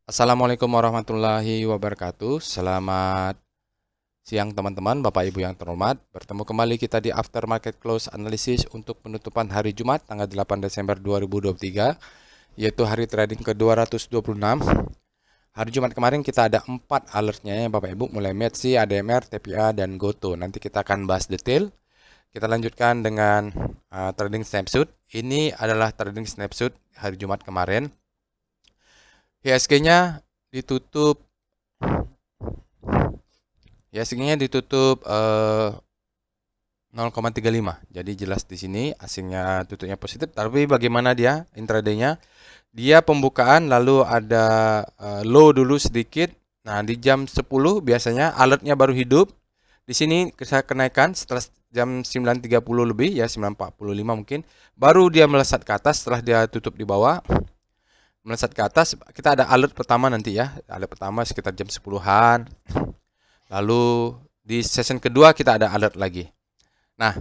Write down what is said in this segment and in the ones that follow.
Assalamualaikum warahmatullahi wabarakatuh. Selamat siang teman-teman, Bapak Ibu yang terhormat. Bertemu kembali kita di After Market Close Analysis untuk penutupan hari Jumat tanggal 8 Desember 2023, yaitu hari trading ke-226. Hari Jumat kemarin kita ada 4 alertnya ya Bapak Ibu, mulai METSI, ADMR, TPA, dan GOTO. Nanti kita akan bahas detail. Kita lanjutkan dengan trading snapshot. Ini adalah trading snapshot hari Jumat kemarin. IHSG-nya ditutup IHSG-nya ditutup 0,35. Jadi jelas di sini asingnya tutupnya positif, tapi bagaimana dia intraday-nya? Dia pembukaan lalu ada low dulu sedikit. Nah, di jam 10 biasanya alertnya baru hidup. Di sini saya kenaikan setelah jam 9.30 lebih ya, 9.45 mungkin, baru dia melesat ke atas setelah dia tutup di bawah. Melesat ke atas, kita ada alert pertama nanti ya. Alert pertama sekitar jam 10-an. Lalu di session kedua kita ada alert lagi. Nah,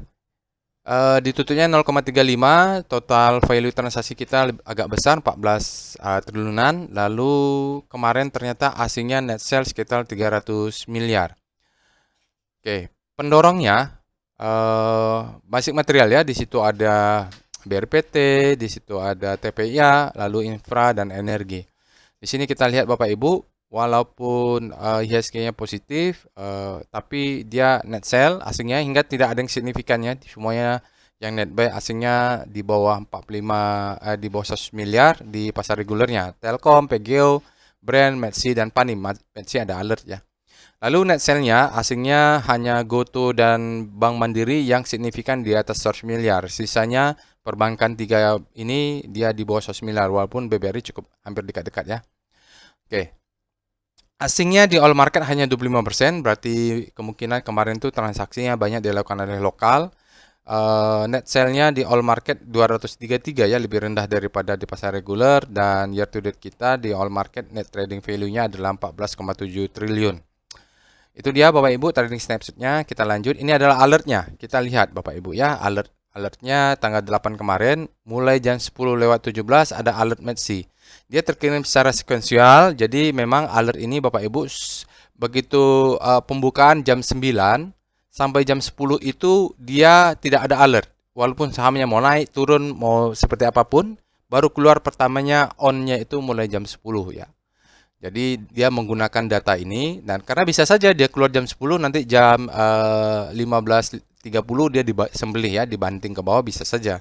ditutupnya 0,35, total value transaksi kita agak besar, 14 triliunan. Lalu kemarin ternyata asingnya net sell sekitar 300 miliar. Oke, pendorongnya basic material ya, di situ ada BRPT, di situ ada TPIA, lalu infra dan energi. Di sini kita lihat Bapak Ibu, walaupun IHSG-nya positif, tapi dia net sell asingnya hingga tidak ada yang signifikannya. Semuanya yang net buy asingnya di bawah 45, di bawah 100 miliar di pasar regulernya. Telkom, PGO, Brand, METSI, dan Panim. METSI ada alert ya. Lalu net sell-nya asingnya hanya GoTo dan Bank Mandiri yang signifikan di atas 100 miliar. Sisanya perbankan 3 ini dia di bawah 100 miliar, walaupun BBRI cukup hampir dekat-dekat ya. Oke. Asingnya di all market hanya 25%, berarti kemungkinan kemarin tuh transaksinya banyak dilakukan oleh lokal. Net sell-nya di all market 233 ya, lebih rendah daripada di pasar reguler, dan year to date kita di all market net trading value-nya adalah 14,7 triliun. Itu dia Bapak Ibu trading snapshot-nya. Kita lanjut. Ini adalah alertnya. Kita lihat Bapak Ibu ya, alertnya tanggal 8 kemarin mulai jam 10:17 ada alert METSI. Dia terkirim secara sekuensial. Jadi memang alert ini Bapak Ibu begitu pembukaan jam 9 sampai jam 10 itu dia tidak ada alert. Walaupun sahamnya mau naik, turun, mau seperti apapun, baru keluar pertamanya on-nya itu mulai jam 10 ya. Jadi dia menggunakan data ini, dan karena bisa saja dia keluar jam 10 nanti jam 15.30 dia disembelih ya, dibanting ke bawah, bisa saja.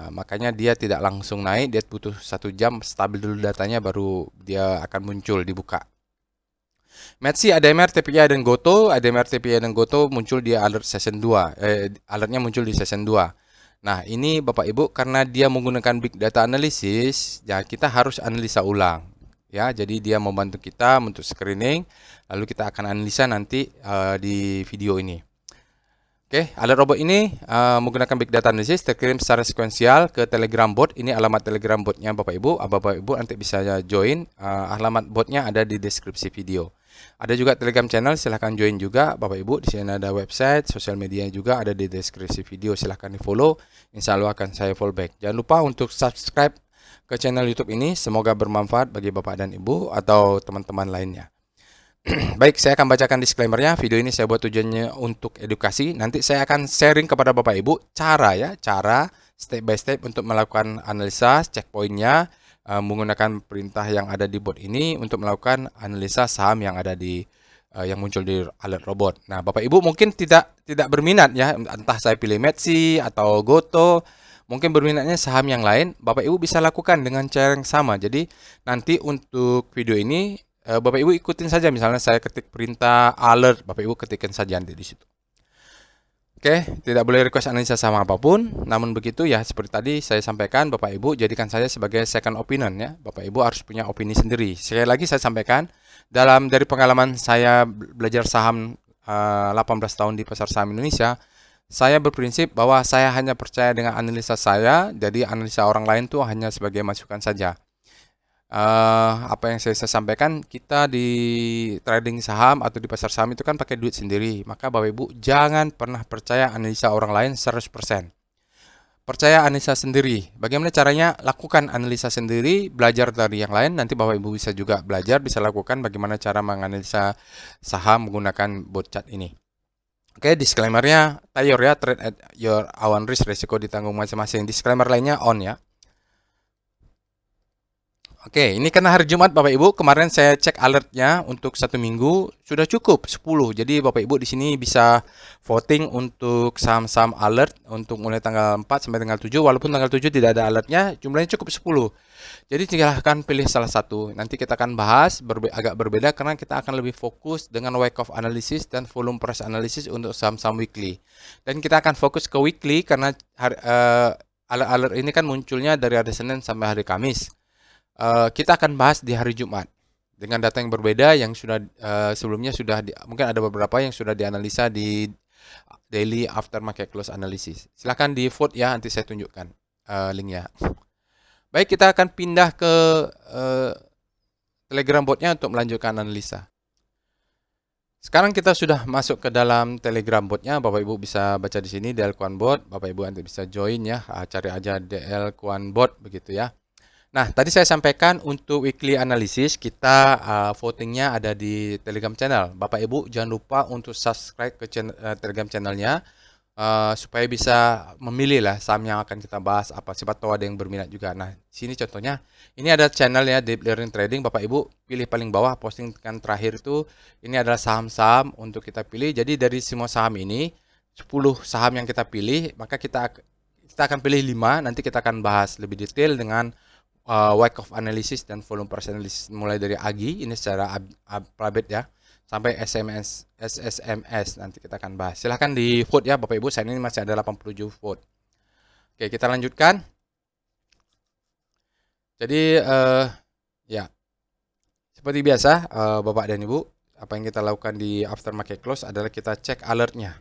Makanya dia tidak langsung naik, dia butuh 1 jam stabil dulu datanya baru dia akan muncul dibuka. METSI, ADMR, TPIA, dan GoTo. ADMR, TPIA, dan GoTo muncul di alert session 2. Alertnya muncul di session 2. Nah, ini Bapak Ibu karena dia menggunakan big data analysis, ya kita harus analisa ulang. Ya, jadi dia membantu kita untuk screening, lalu kita akan analisa nanti di video ini. Oke, alert robot ini menggunakan big data analysis terkirim secara sekuensial ke Telegram bot. Ini alamat Telegram botnya Bapak Ibu. Bapak Ibu nanti bisa join. Alamat botnya ada di deskripsi video. Ada juga Telegram channel, silahkan join juga Bapak Ibu. Di sini ada website, sosial media juga ada di deskripsi video. Silahkan di follow. Insya Allah akan saya follow back. Jangan lupa untuk subscribe ke channel YouTube ini. Semoga bermanfaat bagi Bapak dan Ibu atau teman-teman lainnya. Baik, saya akan bacakan disclaimer-nya. Video ini saya buat tujuannya untuk edukasi. Nanti saya akan sharing kepada Bapak Ibu cara step by step untuk melakukan analisa, cek poinnya, menggunakan perintah yang ada di bot ini untuk melakukan analisa saham yang ada di yang muncul di alert robot. Nah, Bapak Ibu mungkin tidak berminat ya, entah saya pilih METSI atau GoTo, mungkin berminatnya saham yang lain, Bapak Ibu bisa lakukan dengan cara yang sama. Jadi nanti untuk video ini Bapak Ibu ikutin saja, misalnya saya ketik perintah alert, Bapak Ibu ketikkan saja nanti di situ. Oke, tidak boleh request analisa sama apapun. Namun begitu ya, seperti tadi saya sampaikan, Bapak Ibu jadikan saya sebagai second opinion ya. Bapak Ibu harus punya opini sendiri. Sekali lagi saya sampaikan, dari pengalaman saya belajar saham 18 tahun di pasar saham Indonesia, saya berprinsip bahwa saya hanya percaya dengan analisa saya, jadi analisa orang lain tuh hanya sebagai masukan saja. Apa yang saya sampaikan, kita di trading saham atau di pasar saham itu kan pakai duit sendiri. Maka Bapak Ibu jangan pernah percaya analisa orang lain 100%. percaya analisa sendiri. Bagaimana caranya? Lakukan analisa sendiri, belajar dari yang lain. Nanti Bapak Ibu bisa juga belajar, bisa lakukan bagaimana cara menganalisa saham menggunakan bot chart ini. Oke, disclaimer-nya Tayor ya, trade at your own risk, resiko ditanggung masing-masing. Disclaimer lainnya on ya. Oke, ini karena hari Jumat Bapak Ibu, kemarin saya cek alertnya untuk 1 minggu sudah cukup 10. Jadi Bapak Ibu di sini bisa voting untuk saham-saham alert untuk mulai tanggal 4 sampai tanggal 7. Walaupun tanggal 7 tidak ada alertnya, jumlahnya cukup 10. Jadi silahkan pilih salah satu. Nanti kita akan bahas agak berbeda karena kita akan lebih fokus dengan wake of analysis dan volume price analysis untuk saham-saham weekly. Dan kita akan fokus ke weekly karena alert-alert ini kan munculnya dari hari Senin sampai hari Kamis. Kita akan bahas di hari Jumat dengan data yang berbeda yang sudah sebelumnya mungkin ada beberapa yang sudah dianalisa di daily after market close analysis. Silahkan di vote ya, nanti saya tunjukkan linknya. Baik, kita akan pindah ke Telegram botnya untuk melanjutkan analisa. Sekarang kita sudah masuk ke dalam Telegram botnya. Bapak Ibu bisa baca di sini DL Quant Bot. Bapak Ibu nanti bisa join ya, cari aja DL Quant Bot begitu ya. Nah, tadi saya sampaikan untuk weekly analysis kita votingnya ada di Telegram channel. Bapak Ibu jangan lupa untuk subscribe ke Telegram channelnya supaya bisa memilih lah saham yang akan kita bahas apa. Siapa tahu ada yang berminat juga. Nah, sini contohnya ini ada channelnya Deep Learning Trading. Bapak Ibu pilih paling bawah postingan terakhir itu. Ini adalah saham-saham untuk kita pilih. Jadi dari semua saham ini 10 saham yang kita pilih, maka kita akan pilih 5. Nanti kita akan bahas lebih detail dengan wake of analysis dan volume price analysis mulai dari AGI ini secara private ya sampai SSMS nanti kita akan bahas. Silahkan di vote ya Bapak Ibu, saya ini masih ada 87 vote. Oke, kita lanjutkan. Jadi ya seperti biasa Bapak dan Ibu, apa yang kita lakukan di after market close adalah kita cek alertnya.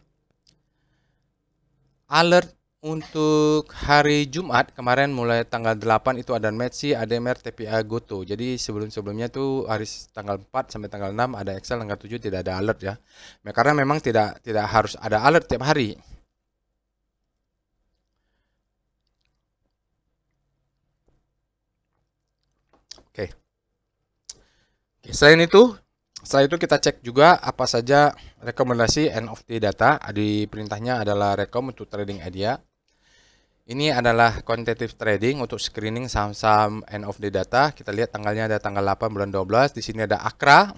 Alert untuk hari Jumat kemarin mulai tanggal 8 itu ada METSI, ADMR, TPA, GOTO. Jadi sebelum-sebelumnya tuh hari tanggal 4 sampai tanggal 6 ada Excel, tanggal 7 tidak ada alert ya. Karena memang tidak harus ada alert tiap hari. Oke. Selain itu, setelah itu kita cek juga apa saja rekomendasi end of day data. Di perintahnya adalah rekom untuk trading idea. Ini adalah quantitative trading untuk screening saham-saham end of day data. Kita lihat tanggalnya ada tanggal 8 bulan 12. Di sini ada Akra.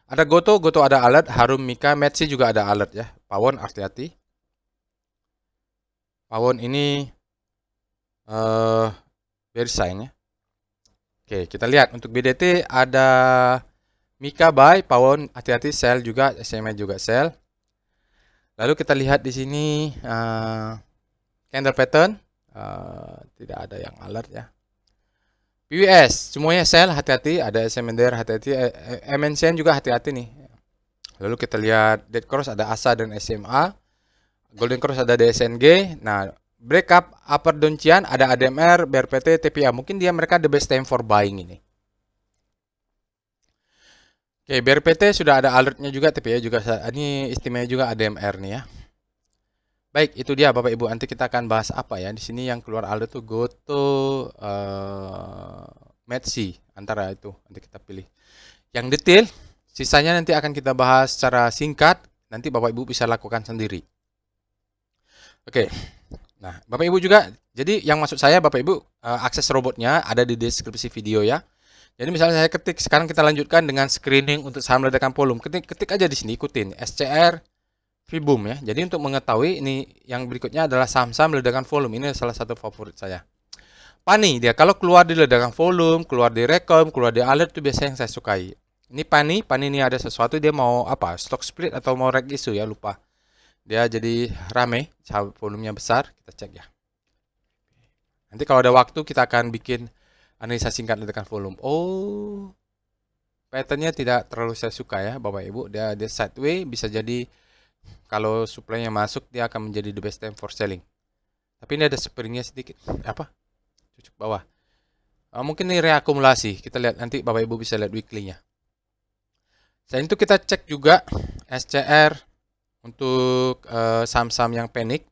Ada GOTO ada alert. Harum Mika, METSI juga ada alert ya. Pawon hati-hati. Pawon ini bear sign ya. Oke, kita lihat untuk BDT ada Mika buy, Pawon hati-hati, sell juga, SMA juga sell. Lalu kita lihat di sini candle pattern tidak ada yang alert ya. PWS semuanya sell, hati-hati, ada SMNDR hati-hati, MNCN juga hati-hati nih. Lalu kita lihat Dead Cross ada ASA dan SMA, Golden Cross ada DSNG. Nah, breakup upper downtrend ada ADMR, BRPT, TPA. Mungkin mereka the best time for buying ini. Oke, BRPT sudah ada alertnya juga, TPA juga. Ini istimewa juga ADMR nih ya. Baik, itu dia Bapak Ibu. Nanti kita akan bahas apa ya. Di sini yang keluar alert tuh GOTO, METSI, antara itu. Nanti kita pilih. Yang detail, sisanya nanti akan kita bahas secara singkat. Nanti Bapak Ibu bisa lakukan sendiri. Oke. Nah, Bapak Ibu juga. Jadi yang maksud saya Bapak Ibu, akses robotnya ada di deskripsi video ya. Jadi misalnya saya ketik, sekarang kita lanjutkan dengan screening untuk saham ledakan volume. Ketik aja di sini, ikutin SCR Vibum ya. Jadi untuk mengetahui ini yang berikutnya adalah saham-saham ledakan volume. Ini salah satu favorit saya. Pani dia kalau keluar di ledakan volume, keluar di rekom, keluar di alert itu biasanya yang saya sukai. Ini Pani ini ada sesuatu dia mau apa? Stock split atau mau reg issue ya, lupa. Dia jadi rame, volumenya besar, kita cek ya. Nanti kalau ada waktu kita akan bikin analisa singkat ledakan volume. Oh, patternnya tidak terlalu saya suka ya Bapak Ibu. Dia sideways, bisa jadi kalau supply-nya masuk dia akan menjadi the best time for selling. Tapi ini ada springnya sedikit. Apa? Cucuk bawah. Mungkin ini reakumulasi. Kita lihat nanti Bapak Ibu bisa lihat weekly-nya. Selain itu kita cek juga SCR untuk saham-saham yang panik.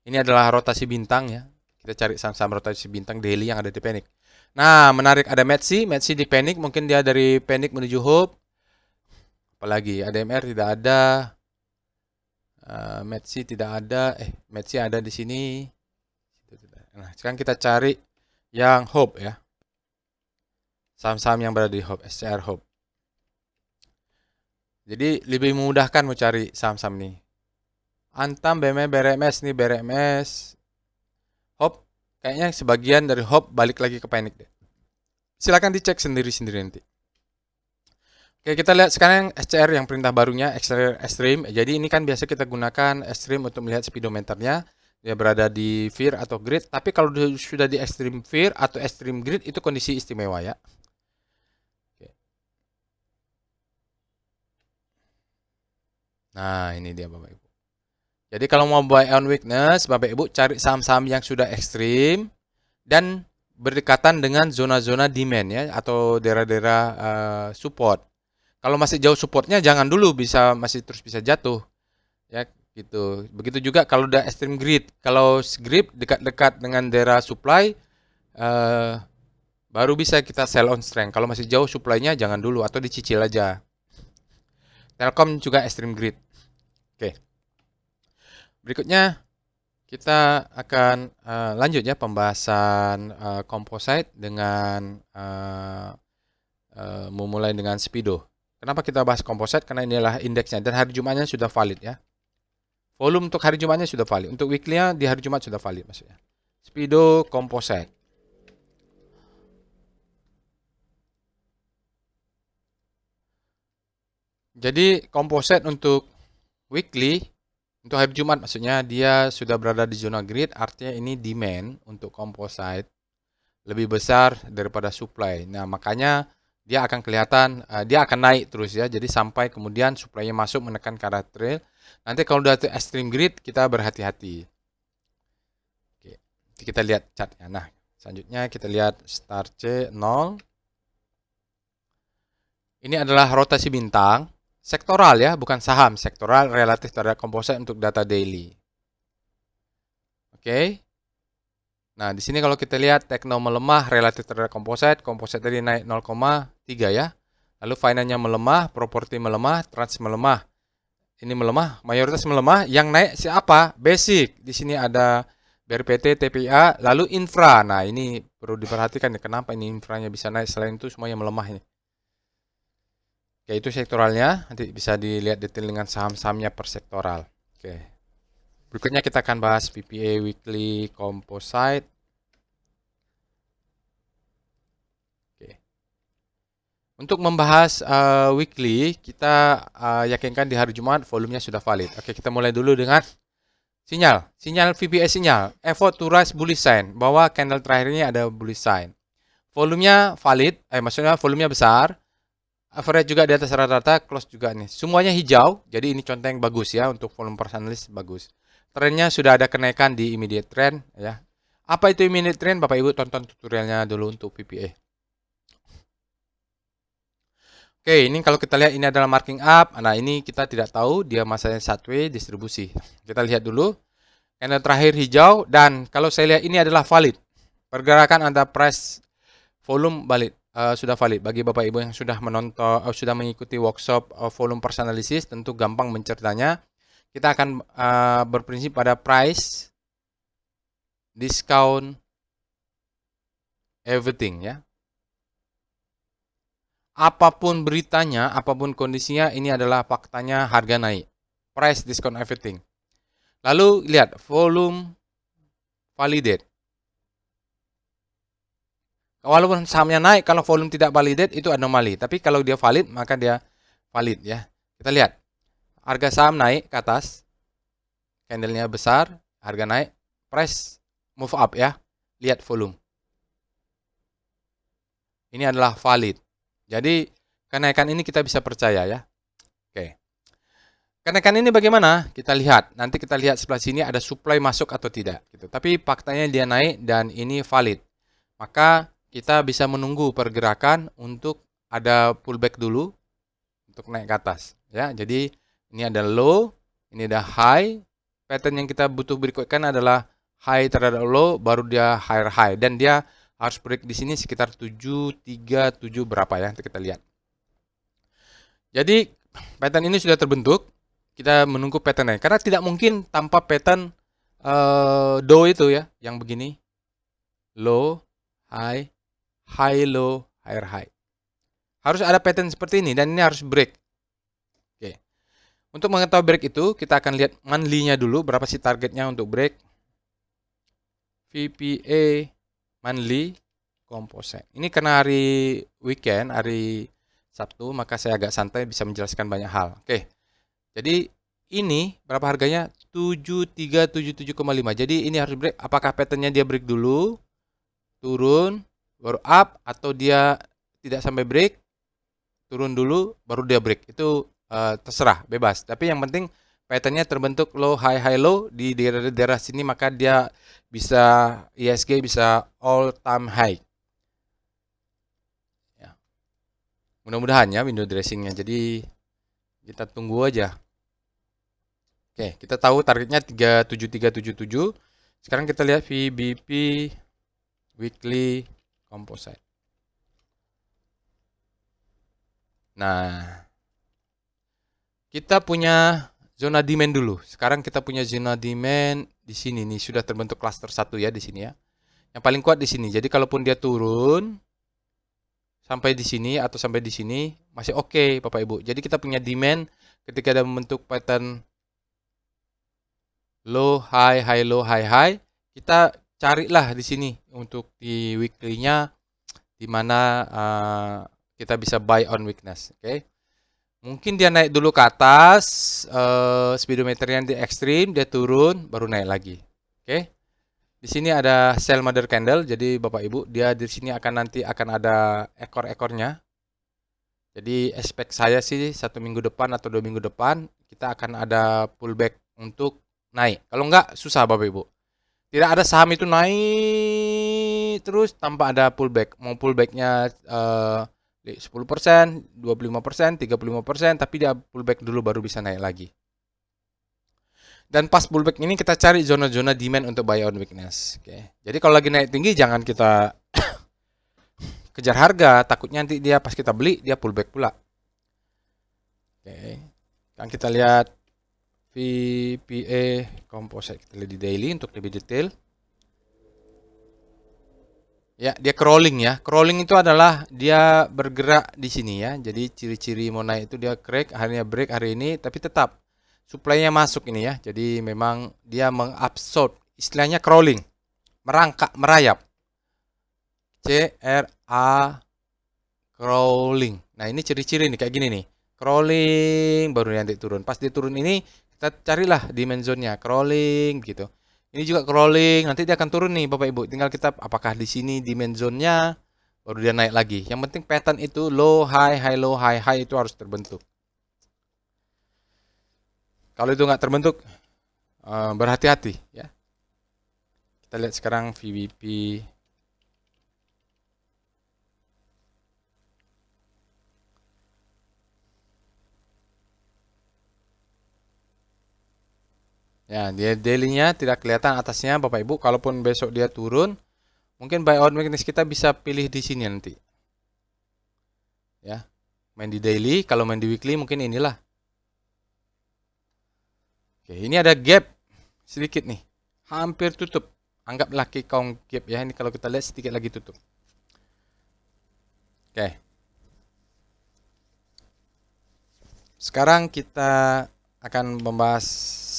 Ini adalah rotasi bintang ya. Kita cari saham-saham rotasi bintang daily yang ada di Panic. Nah, menarik ada Metsi di Panic, mungkin dia dari Panic menuju Hope. Apalagi ADMR tidak ada. Metsi tidak ada. Metsi ada di sini. Nah, sekarang kita cari yang Hope ya. Saham-saham yang berada di Hope, SCR Hope. Jadi lebih memudahkan mau cari saham-saham ini. Antam, BRMS nih, BRMS. Hope, kayaknya sebagian dari Hope balik lagi ke Panic deh. Silakan dicek sendiri-sendiri nanti. Oke, kita lihat sekarang SCR yang perintah barunya, Extreme. Jadi ini kan biasa kita gunakan Extreme untuk melihat speedometernya. Dia berada di Fear atau Grid. Tapi kalau sudah di Extreme Fear atau Extreme Grid, itu kondisi istimewa ya. Nah, ini dia Bapak Ibu. Jadi kalau mau buy on weakness, Bapak Ibu cari saham-saham yang sudah ekstrim dan berdekatan dengan zona-zona demand ya atau daerah-daerah support. Kalau masih jauh supportnya jangan dulu, masih terus bisa jatuh. Ya, gitu. Begitu juga kalau udah extreme grid. Kalau grid dekat-dekat dengan daerah supply baru bisa kita sell on strength. Kalau masih jauh supply-nya jangan dulu atau dicicil aja. Telkom juga extreme grid. Oke. Berikutnya kita akan lanjut ya pembahasan composite dengan memulai dengan Speedo. Kenapa kita bahas composite? Karena inilah indeksnya dan hari Jumatnya sudah valid ya. Volume untuk hari Jumatnya sudah valid. Untuk weekly-nya di hari Jumat sudah valid maksudnya. Speedo composite. Jadi composite untuk weekly, untuk hari Jumat maksudnya, dia sudah berada di zona grid, artinya ini demand untuk composite lebih besar daripada supply. Nah, makanya dia akan kelihatan, dia akan naik terus ya. Jadi sampai kemudian supply-nya masuk menekan ke arah trail. Nanti kalau udah extreme grid, kita berhati-hati. Oke, kita lihat chartnya. Nah, selanjutnya kita lihat star C0. Ini adalah rotasi bintang. Sektoral ya, bukan saham. Sektoral relatif terhadap composite untuk data daily. Oke. Nah, di sini kalau kita lihat Tekno melemah relatif terhadap composite tadi naik 0,3 ya. Lalu finance-nya melemah, properti melemah, trans melemah. Ini melemah, mayoritas melemah. Yang naik siapa? Basic. Di sini ada BRPT, TPA, lalu infra. Nah, ini perlu diperhatikan ya, kenapa ini infranya bisa naik, selain itu semuanya melemah ini. Oke, itu sektoralnya. Nanti bisa dilihat detail dengan saham-sahamnya per sektoral. Oke. Berikutnya kita akan bahas PPA Weekly Composite. Oke. Untuk membahas weekly, kita yakinkan di hari Jumat volumenya sudah valid. Oke, kita mulai dulu dengan sinyal. Sinyal VPA sinyal. Effort to rise bullish sign. Bahwa candle terakhir ini ada bullish sign. Volumenya valid, maksudnya volumenya besar. Average juga di atas rata-rata, close juga nih. Semuanya hijau, jadi ini contoh yang bagus ya untuk volume personalis bagus. Trennya sudah ada kenaikan di immediate trend ya. Apa itu immediate trend? Bapak Ibu tonton tutorialnya dulu untuk PPA. Oke, ini kalau kita lihat ini adalah marking up. Nah, ini kita tidak tahu dia masanya sideways distribusi. Kita lihat dulu. Candle terakhir hijau dan kalau saya lihat ini adalah valid. Pergerakan antara price volume valid. Sudah valid bagi Bapak Ibu yang sudah menonton sudah mengikuti workshop volume price analysis, tentu gampang menceritanya. Kita akan berprinsip pada price, discount, everything ya. Apapun beritanya, apapun kondisinya, ini adalah faktanya harga naik. Price, discount, everything. Lalu lihat volume validate. Walaupun sahamnya naik, kalau volume tidak validate itu anomali. Tapi kalau dia valid, maka dia valid ya. Kita lihat. Harga saham naik ke atas. Candlenya besar, harga naik. Price move up ya. Lihat volume. Ini adalah valid. Jadi kenaikan ini kita bisa percaya ya. Oke. Kenaikan ini bagaimana? Kita lihat. Nanti kita lihat sebelah sini ada supply masuk atau tidak. Gitu. Tapi faktanya dia naik dan ini valid. Maka kita bisa menunggu pergerakan untuk ada pullback dulu untuk naik ke atas ya. Jadi ini ada low, ini ada high. Pattern yang kita butuh berikutkan adalah high terhadap low, baru dia higher high, dan dia harus break di sini sekitar 737 berapa ya, nanti kita lihat. Jadi pattern ini sudah terbentuk, kita menunggu patternnya, karena tidak mungkin tanpa pattern do itu ya, yang begini, low, high, high, low, higher high. Harus ada pattern seperti ini, dan ini harus break. Oke. Untuk mengetahui break itu, kita akan lihat monthly-nya dulu, berapa sih targetnya untuk break. VPA monthly composite. Ini karena hari weekend, hari Sabtu, maka saya agak santai bisa menjelaskan banyak hal. Oke. Jadi ini berapa harganya? 7377,5. Jadi ini harus break. Apakah patternnya dia break dulu, turun, baru up, atau dia tidak sampai break, turun dulu, baru dia break. Itu terserah, bebas. Tapi yang penting patternnya terbentuk low, high, high, low di daerah sini, maka dia bisa ISG bisa all time high. Ya. Mudah-mudahan ya window dressingnya. Jadi kita tunggu aja. Oke, kita tahu targetnya 37377. Sekarang kita lihat VBP weekly composite. Nah, kita punya zona demand dulu. Sekarang kita punya zona demand di sini nih, sudah terbentuk cluster 1 ya di sini ya. Yang paling kuat di sini. Jadi kalaupun dia turun sampai di sini atau sampai di sini masih oke, Bapak Ibu. Jadi kita punya demand ketika ada membentuk pattern low, high, high, low, high, high. Kita carilah di sini untuk di weekly-nya di mana kita bisa buy on weakness, oke. Mungkin dia naik dulu ke atas, speedometernya di ekstrim, dia turun, baru naik lagi. Oke. Di sini ada sell mother candle, jadi Bapak Ibu, dia di sini nanti akan ada ekor-ekornya. Jadi expect saya sih 1 minggu depan atau 2 minggu depan kita akan ada pullback untuk naik. Kalau enggak, susah Bapak Ibu. Tidak ada saham itu naik terus tanpa ada pullback. Mau pullbacknya 10%, 25%, 35%, tapi dia pullback dulu baru bisa naik lagi. Dan pas pullback ini kita cari zona-zona demand untuk buy on weakness. Oke. Jadi kalau lagi naik tinggi jangan kita kejar harga, takutnya nanti dia pas kita beli dia pullback pula. Oke. Sekarang kita lihat VPA composite, kita lihat di daily untuk lebih detail. Ya, dia crawling ya. Crawling itu adalah dia bergerak di sini ya. Jadi ciri-ciri mau naik itu dia crack, akhirnya break hari ini, tapi tetap supply-nya masuk ini ya. Jadi memang dia mengabsorb, istilahnya crawling, merangkak, merayap. CRA crawling. Nah, ini ciri-ciri nih kayak gini nih. Crawling baru nanti turun. Pas dia turun ini kita carilah dimensionnya, crawling gitu. Ini juga crawling, nanti dia akan turun nih Bapak Ibu. Tinggal kita apakah di sini demand zone-nya baru dia naik lagi. Yang penting pattern itu low, high, high, low, high, high itu harus terbentuk. Kalau itu nggak terbentuk, berhati-hati ya. Kita lihat sekarang VBP. Ya, dia daily-nya tidak kelihatan atasnya Bapak Ibu. Kalaupun besok dia turun, mungkin buy on weakness kita bisa pilih di sini nanti. Ya. Main di daily, kalau main di weekly mungkin inilah. Oke, ini ada gap sedikit nih. Hampir tutup. Anggaplah kikong gap ya. Ini kalau kita lihat sedikit lagi tutup. Oke. Sekarang kita akan membahas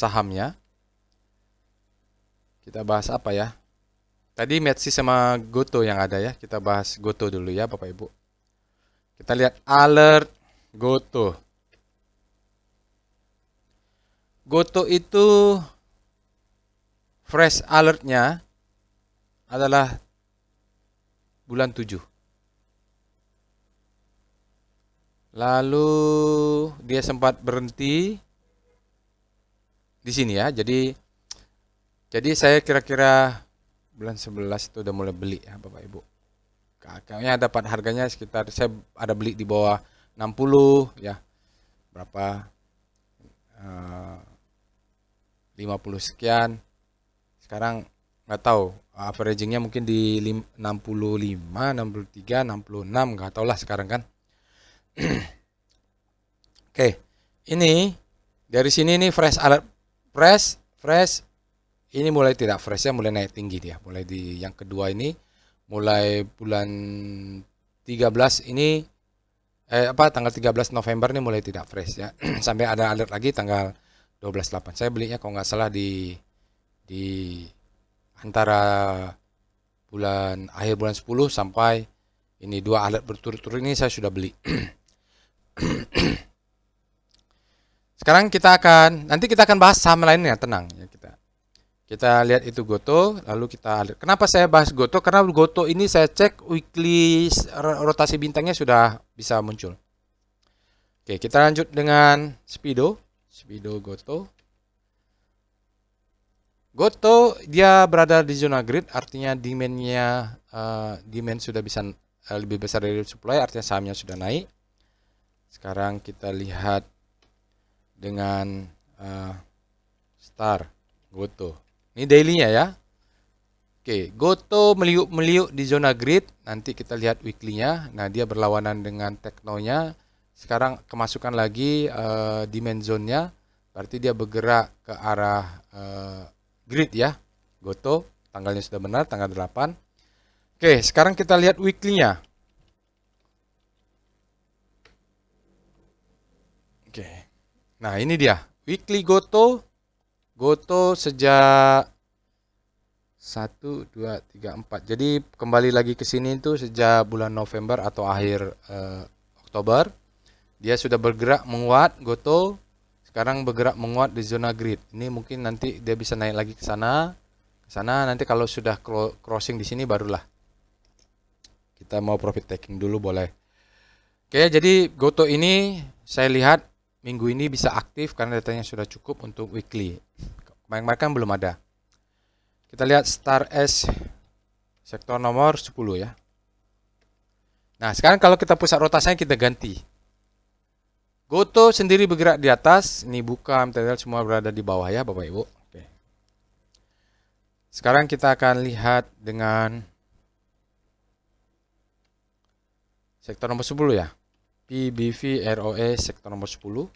sahamnya. Kita bahas apa ya? Tadi Metsi sama Goto yang ada ya. Kita bahas Goto dulu ya Bapak Ibu. Kita lihat alert Goto. Goto itu fresh alertnya adalah bulan 7. Lalu dia sempat berhenti di sini ya. Jadi saya kira-kira bulan 11 itu udah mulai beli ya Bapak Ibu. Kayaknya dapat harganya sekitar, saya ada beli di bawah 60 ya. Berapa? 50 sekian. Sekarang nggak tahu. Averagingnya mungkin di 65, 63, 66, nggak tahu lah sekarang kan. Oke, ini dari sini nih fresh alert, fresh ini mulai tidak fresh ya, mulai naik tinggi dia. Mulai di yang kedua ini, mulai bulan 13 ini, tanggal 13 November ini mulai tidak fresh ya. Sampai ada alert lagi tanggal 12/8. Saya belinya kalau nggak salah di antara akhir bulan 10 sampai ini 2 alert berturut-turut ini saya sudah beli. Sekarang nanti kita akan bahas saham lainnya, tenang ya kita lihat itu Goto, lalu kita lihat. Kenapa saya bahas Goto? Karena Goto ini saya cek weekly rotasi bintangnya sudah bisa muncul. Oke, kita lanjut dengan Speedo Goto. Goto dia berada di zona grid, artinya demand sudah bisa lebih besar dari supply, artinya sahamnya sudah naik. Sekarang kita lihat dengan Star Goto. Ini daily-nya ya. Oke, Goto meliuk-meliuk di zona grid. Nanti kita lihat weekly-nya. Nah, dia berlawanan dengan teknonya. Sekarang kemasukan lagi demand zone-nya. Berarti dia bergerak ke arah grid ya. Goto, tanggalnya sudah benar, tanggal 8. Oke, sekarang kita lihat weekly-nya. Oke. Nah, ini dia. Weekly Goto sejak 1, 2, 3, 4. Jadi kembali lagi ke sini itu sejak bulan November atau akhir Oktober. Dia sudah bergerak menguat Goto. Sekarang bergerak menguat di zona grid. Ini mungkin nanti dia bisa naik lagi ke sana. Nanti kalau sudah crossing di sini barulah kita mau profit taking dulu boleh. Oke, jadi Goto ini saya lihat minggu ini bisa aktif karena datanya sudah cukup untuk weekly. Kemarin kan belum ada. Kita lihat Star S sektor nomor 10 ya. Nah, sekarang kalau kita pusat rotasinya kita ganti. Goto sendiri bergerak di atas, ini buka material semua berada di bawah ya Bapak Ibu. Oke. Sekarang kita akan lihat dengan sektor nomor 10 ya. PBV ROE sektor nomor 10.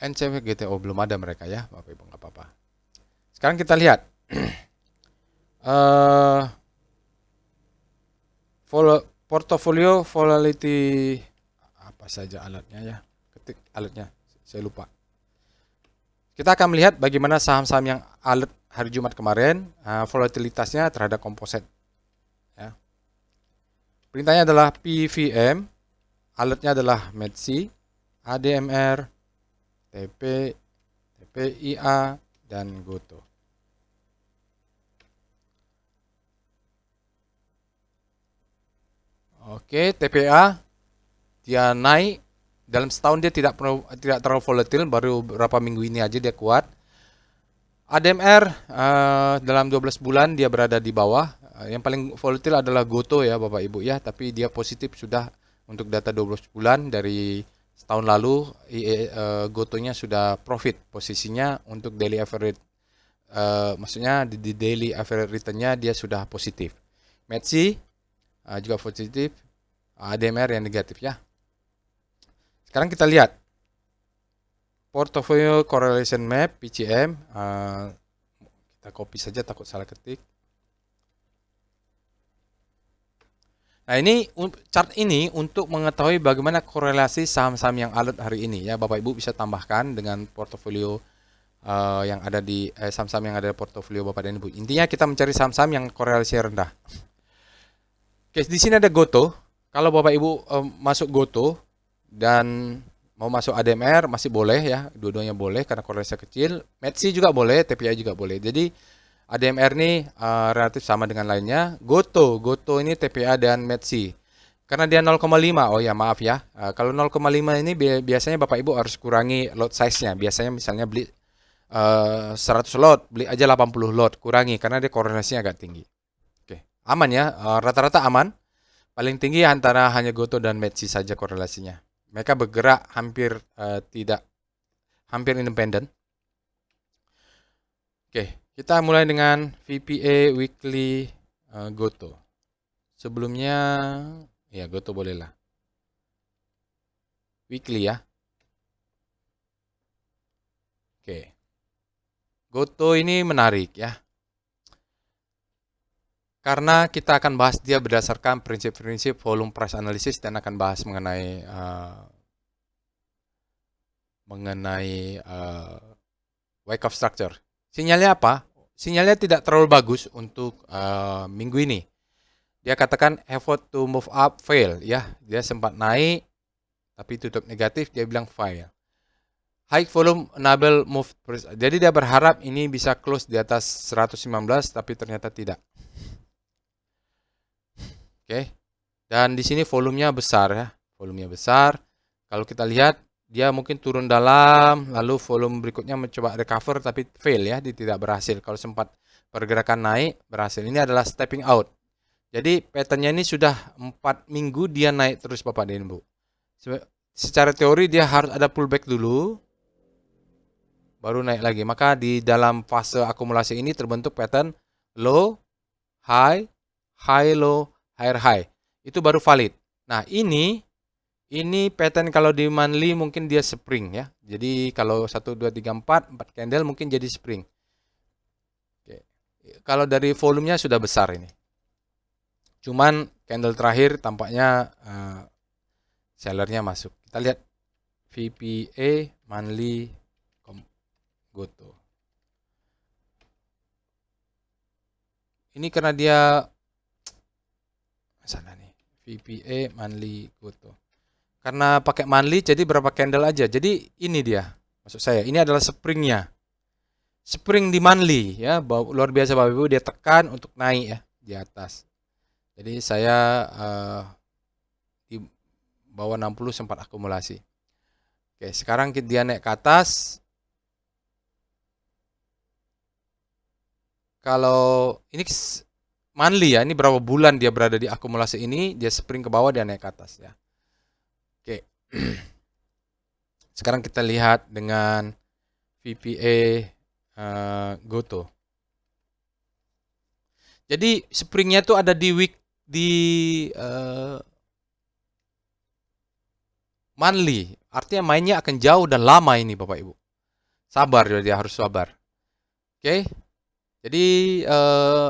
NCW GTO belum ada mereka ya, Bapak Ibu, nggak apa-apa. Sekarang kita lihat portfolio volatility apa saja alatnya ya, ketik alatnya, saya lupa. Kita akan melihat bagaimana saham-saham yang alert hari Jumat kemarin, volatilitasnya terhadap komposit. Ya. Perintahnya adalah PVM, alertnya adalah METSI, ADMR, TP, TPIA, dan Goto. Oke, TPA dia naik dalam setahun dia tidak terlalu volatil, baru beberapa minggu ini aja dia kuat. ADMR dalam 12 bulan dia berada di bawah. Yang paling volatil adalah Goto ya Bapak Ibu ya, tapi dia positif sudah untuk data 12 bulan dari tahun lalu. Gotonya sudah profit posisinya untuk daily average, maksudnya di daily average return-nya dia sudah positif. METSI juga positif, ADMR yang negatif ya. Sekarang kita lihat portfolio correlation map PCM, kita copy saja takut salah ketik. Nah, ini chart ini untuk mengetahui bagaimana korelasi saham-saham yang alert hari ini ya. Bapak Ibu bisa tambahkan dengan portofolio yang ada di saham-saham yang ada di portofolio Bapak dan Ibu. Intinya kita mencari saham-saham yang korelasi rendah. Oke, di sini ada Goto. Kalau Bapak Ibu masuk Goto dan mau masuk ADMR masih boleh ya, dua-duanya boleh karena korelasi kecil. METSI juga boleh, TPI juga boleh. Jadi ADMR ini relatif sama dengan lainnya. Goto ini TPA dan METSI. Karena dia 0,5, oh ya maaf ya. Kalau 0,5 ini biasanya Bapak Ibu harus kurangi lot size-nya. Biasanya misalnya beli 100 lot, beli aja 80 lot, kurangi karena dia korelasinya agak tinggi. Oke, aman ya, rata-rata aman. Paling tinggi antara hanya Goto dan METSI saja korelasinya. Mereka bergerak hampir independen. Oke, kita mulai dengan VPA Weekly Goto. Sebelumnya, ya Goto bolehlah. Weekly ya. Oke. Goto ini menarik ya. Karena kita akan bahas dia berdasarkan prinsip-prinsip volume price analysis dan akan bahas mengenai wake up structure. Sinyalnya apa? Sinyalnya tidak terlalu bagus untuk minggu ini. Dia katakan effort to move up fail ya. Dia sempat naik tapi tutup negatif, dia bilang fail. High volume enable move. Jadi dia berharap ini bisa close di atas 119 tapi ternyata tidak. Oke. Dan di sini volumenya besar ya. Volumenya besar. Kalau kita lihat dia mungkin turun dalam, lalu volume berikutnya mencoba recover tapi fail ya, dia tidak berhasil. Kalau sempat pergerakan naik, berhasil. Ini adalah stepping out. Jadi patternnya ini sudah 4 minggu dia naik terus Bapak dan Ibu. Secara teori dia harus ada pullback dulu, baru naik lagi. Maka di dalam fase akumulasi ini terbentuk pattern low, high, high, low, higher, high. Itu baru valid. Nah ini pattern kalau di monthly mungkin dia spring ya. Jadi kalau 1, 2, 3, 4 candle mungkin jadi spring. Oke. Kalau dari volumenya sudah besar ini. Cuman candle terakhir tampaknya sellernya masuk. Kita lihat VPA monthly Goto. Ini karena dia sana nih VPA monthly Goto. Karena pakai monthly jadi berapa candle aja. Jadi ini dia. Maksud saya ini adalah springnya. Spring di monthly ya, luar biasa Bapak Ibu, dia tekan untuk naik ya di atas. Jadi saya di bawah 60 sempat akumulasi. Oke, sekarang dia naik ke atas. Kalau ini monthly ya, ini berapa bulan dia berada di akumulasi ini, dia spring ke bawah, dia naik ke atas ya. Oke. Sekarang kita lihat dengan VPA Goto. Jadi springnya tuh ada di monthly. Artinya mainnya akan jauh dan lama ini Bapak Ibu. Sabar, dia harus sabar. Oke. Jadi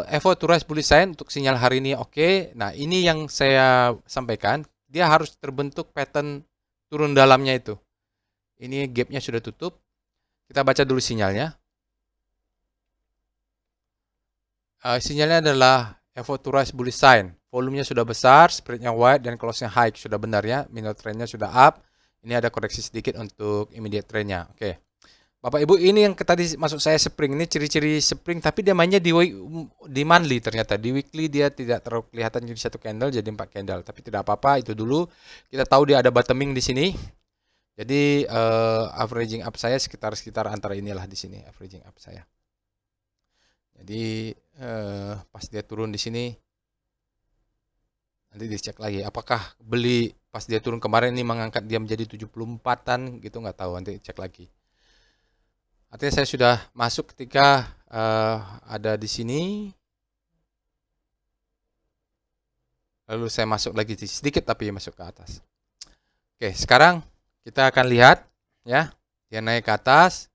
effort to rise bullish sign untuk sinyal hari ini oke. Nah ini yang saya sampaikan. Dia harus terbentuk pattern turun dalamnya itu. Ini gapnya sudah tutup. Kita baca dulu sinyalnya. Sinyalnya adalah effort to rise bullish sign. Volumenya sudah besar, spreadnya wide, dan close-nya high. Sudah benar ya. Minor trendnya sudah up. Ini ada koreksi sedikit untuk immediate trendnya. Oke. Bapak Ibu, ini yang tadi masuk saya spring, ini ciri-ciri spring, tapi dia mainnya di monthly ternyata. Di weekly dia tidak terlalu kelihatan jadi satu candle, jadi 4 candle. Tapi tidak apa-apa, itu dulu. Kita tahu dia ada bottoming di sini. Jadi averaging up saya sekitar antara inilah di sini, averaging up saya. Jadi pas dia turun di sini, nanti dicek lagi. Apakah beli pas dia turun kemarin ini mengangkat dia menjadi 74-an gitu, nggak tahu, nanti cek lagi. Artinya saya sudah masuk ketika ada di sini. Lalu saya masuk lagi sedikit tapi masuk ke atas. Oke, sekarang kita akan lihat ya. Dia naik ke atas.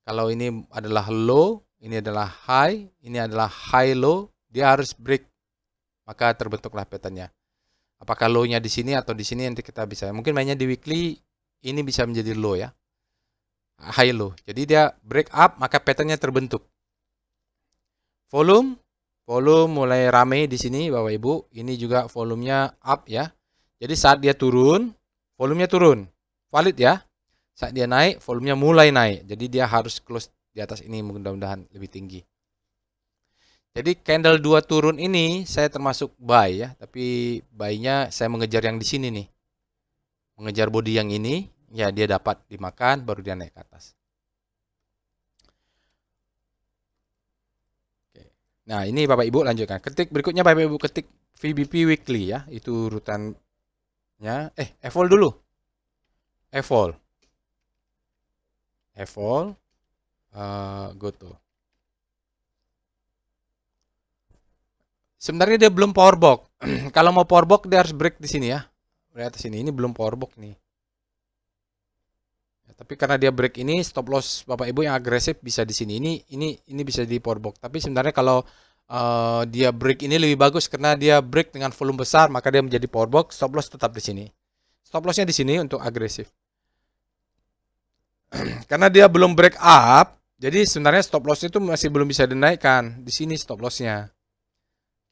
Kalau ini adalah low, ini adalah high, ini adalah high low, dia harus break. Maka terbentuklah patternnya. Apakah low-nya di sini atau di sini nanti kita bisa. Mungkin mainnya di weekly ini bisa menjadi low ya. High low. Jadi dia break up maka patternnya terbentuk. Volume mulai rame di sini Bapak Ibu. Ini juga volumenya up ya. Jadi saat dia turun, volumenya turun. Valid ya. Saat dia naik, volumenya mulai naik. Jadi dia harus close di atas ini mudah-mudahan lebih tinggi. Jadi candle 2 turun ini saya termasuk buy ya, tapi buy-nya saya mengejar yang di sini nih. Mengejar body yang ini. Ya dia dapat dimakan baru dia naik ke atas. Oke. Nah ini Bapak Ibu lanjutkan. Ketik berikutnya Bapak Ibu ketik VBP weekly ya. Itu urutannya. Evol dulu. Evol. Goto. Sebenarnya dia belum power box. Kalau mau power box dia harus break di sini ya. Lihat sini, ini belum power box nih. Ya, tapi karena dia break ini, stop loss Bapak Ibu yang agresif bisa di sini. Ini bisa di power box. Tapi sebenarnya kalau dia break ini lebih bagus karena dia break dengan volume besar, maka dia menjadi power box. Stop loss tetap di sini. Stop lossnya di sini untuk agresif. Karena dia belum break up, jadi sebenarnya stop loss itu masih belum bisa dinaikkan. Di sini stop lossnya.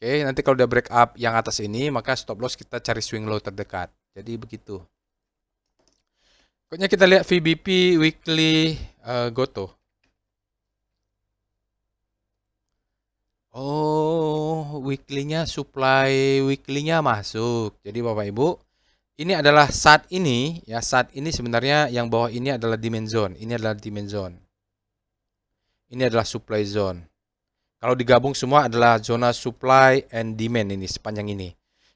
Oke, nanti kalau udah break up yang atas ini, maka stop loss kita cari swing low terdekat. Jadi begitu. Pokoknya kita lihat VBP weekly Goto. Oh, weekly-nya supply weekly-nya masuk. Jadi Bapak Ibu, ini adalah saat ini ya, saat ini sebenarnya yang bawah ini adalah demand zone. Ini adalah demand zone. Ini adalah supply zone. Kalau digabung semua adalah zona supply and demand ini sepanjang ini.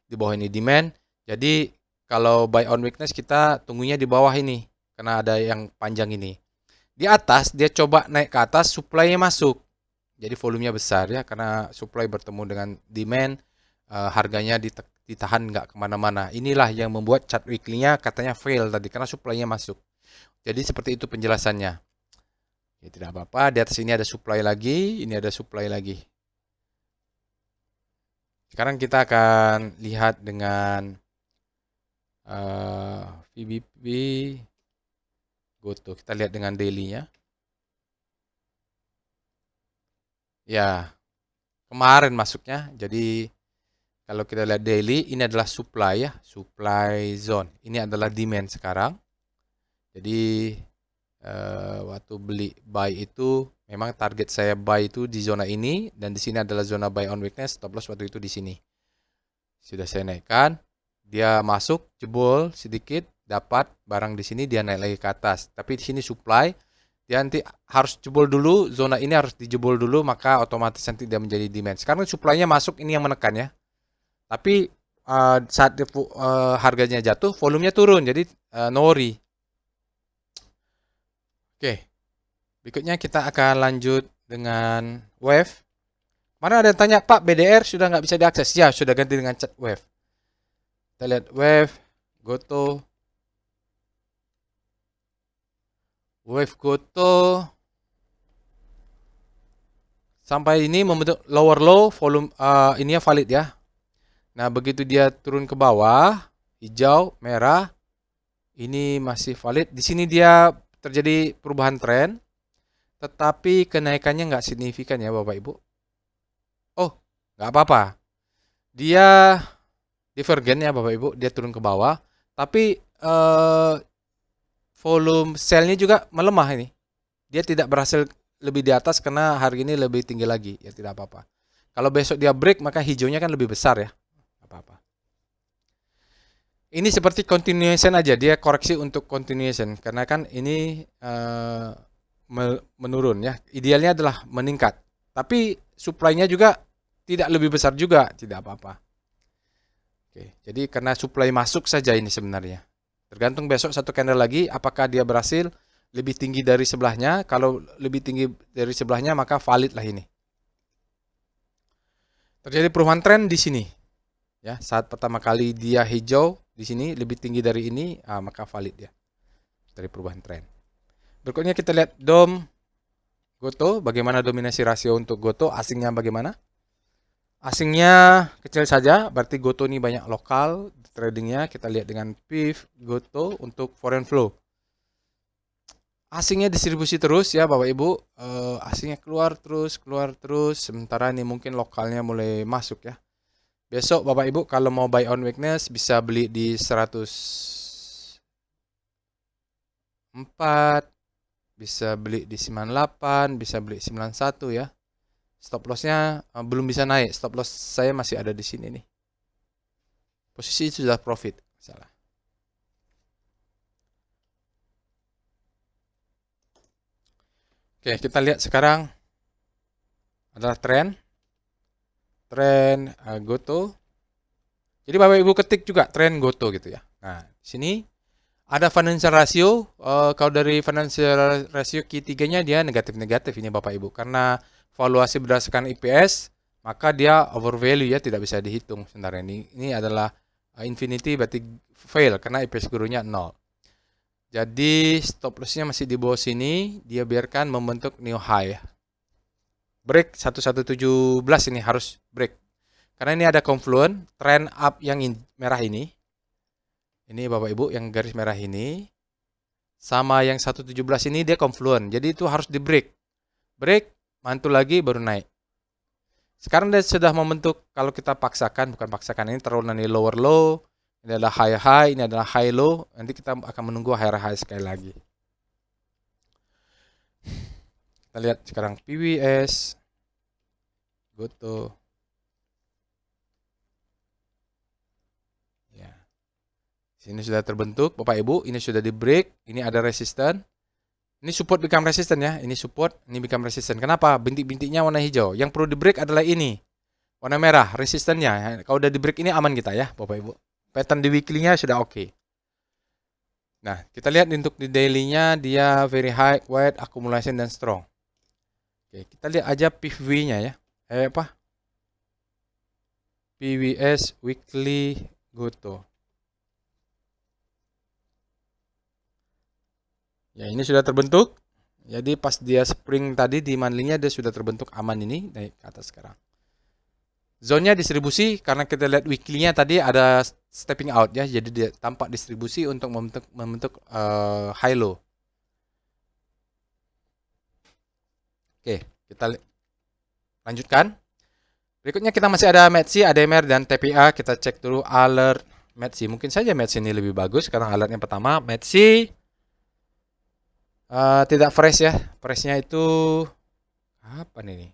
Di bawah ini demand. Jadi kalau buy on weakness kita tunggunya di bawah ini karena ada yang panjang ini. Di atas dia coba naik ke atas, supply-nya masuk. Jadi volumenya besar ya karena supply bertemu dengan demand, harganya ditahan nggak kemana-mana. Inilah yang membuat chart weekly-nya katanya fail tadi karena supply-nya masuk. Jadi seperti itu penjelasannya. Ya, tidak apa-apa, di atas ini ada supply lagi, ini ada supply lagi. Sekarang kita akan lihat dengan VBP Goto. Kita lihat dengan daily-nya. Ya, kemarin masuknya. Jadi kalau kita lihat daily, ini adalah supply ya, supply zone. Ini adalah demand sekarang. Jadi waktu beli buy itu memang target saya buy itu di zona ini dan di sini adalah zona buy on weakness, stop loss waktu itu di sini. Sudah saya naikkan, dia masuk jebol sedikit, dapat barang di sini dia naik lagi ke atas. Tapi di sini supply, dia nanti harus jebol dulu, zona ini harus dijebol dulu maka otomatis nanti dia menjadi demand. Sekarang supply-nya masuk, ini yang menekan ya. Tapi saat harganya jatuh, volumenya turun, jadi no worry. Oke, berikutnya kita akan lanjut dengan wave. Mana ada yang tanya, Pak, BDR sudah nggak bisa diakses? Ya, sudah ganti dengan chart wave. Kita lihat wave, Goto. Wave Goto. Sampai ini membentuk lower low, volume ininya valid ya. Nah, begitu dia turun ke bawah, hijau, merah, ini masih valid. Di sini dia terjadi perubahan tren, tetapi kenaikannya nggak signifikan ya Bapak Ibu. Oh, nggak apa-apa. Dia divergen ya Bapak Ibu, dia turun ke bawah, tapi volume sell-nya juga melemah ini. Dia tidak berhasil lebih di atas karena hari ini lebih tinggi lagi, ya tidak apa-apa. Kalau besok dia break, maka hijaunya kan lebih besar ya. Apa-apa. Ini seperti continuation aja, dia koreksi untuk continuation karena kan ini menurun ya. Idealnya adalah meningkat. Tapi supply-nya juga tidak lebih besar juga, tidak apa-apa. Oke, jadi karena supply masuk saja ini sebenarnya. Tergantung besok satu candle lagi apakah dia berhasil lebih tinggi dari sebelahnya. Kalau lebih tinggi dari sebelahnya maka valid lah ini. Terjadi perubahan tren di sini. Ya, saat pertama kali dia hijau di sini lebih tinggi dari ini, maka valid ya. Dari perubahan tren. Berikutnya kita lihat DOM Goto, bagaimana dominasi rasio untuk Goto, asingnya bagaimana? Asingnya kecil saja, berarti Goto ini banyak lokal tradingnya. Kita lihat dengan PIF Goto untuk foreign flow. Asingnya distribusi terus ya Bapak Ibu, asingnya keluar terus, sementara ini mungkin lokalnya mulai masuk ya. Besok Bapak Ibu kalau mau buy on weakness bisa beli di 104, bisa beli di 98, bisa beli 91 ya. Stop lossnya belum bisa naik, stop loss saya masih ada di sini nih. Posisi sudah profit, salah. Oke, kita lihat sekarang adalah tren Goto. Jadi Bapak Ibu ketik juga tren Goto gitu ya. Nah, di sini ada financial ratio. Kalau dari financial ratio Q3-nya dia negatif-negatif ini Bapak Ibu. Karena valuasi berdasarkan EPS maka dia overvalue ya, tidak bisa dihitung sebenarnya. Ini adalah infinity, berarti fail karena EPS gurunya 0. Jadi stop lossnya masih di bawah sini, dia biarkan membentuk new high. Break 1117 ini harus break. Karena ini ada confluence, trend up yang merah ini. Ini Bapak Ibu yang garis merah ini. Sama yang 117 ini dia confluence. Jadi itu harus di break. Break, mantul lagi baru naik. Sekarang dia sudah membentuk, kalau kita paksakan, bukan paksakan, ini terlalu nanti lower low. Ini adalah high high, ini adalah high low. Nanti kita akan menunggu higher high sekali lagi. Kita lihat sekarang PWS. Goto. Ya. Sini sudah terbentuk, Bapak Ibu. Ini sudah di break. Ini ada resistance. Ini support become resistance ya. Ini support, ini become resistance. Kenapa? Bintik-bintiknya warna hijau. Yang perlu di break adalah ini. Warna merah, resistannya. Kalau udah di break ini aman kita ya, Bapak Ibu. Pattern di weekly-nya sudah oke. Nah, kita lihat untuk di daily-nya dia very high, wide, accumulation, dan strong. Oke, kita lihat aja PV-nya ya. PWS weekly Goto. Ya, ini sudah terbentuk. Jadi pas dia spring tadi di monthly-nya dia sudah terbentuk aman ini, naik ke atas sekarang. Zone-nya distribusi karena kita lihat weekly-nya tadi ada stepping out ya. Jadi dia tampak distribusi untuk membentuk high low. Oke, kita lanjutkan. Berikutnya kita masih ada MACD, ADMR, dan TPA. Kita cek dulu alert MACD. Mungkin saja MACD ini lebih bagus karena alertnya pertama. MACD tidak fresh ya. Freshnya itu apa nih?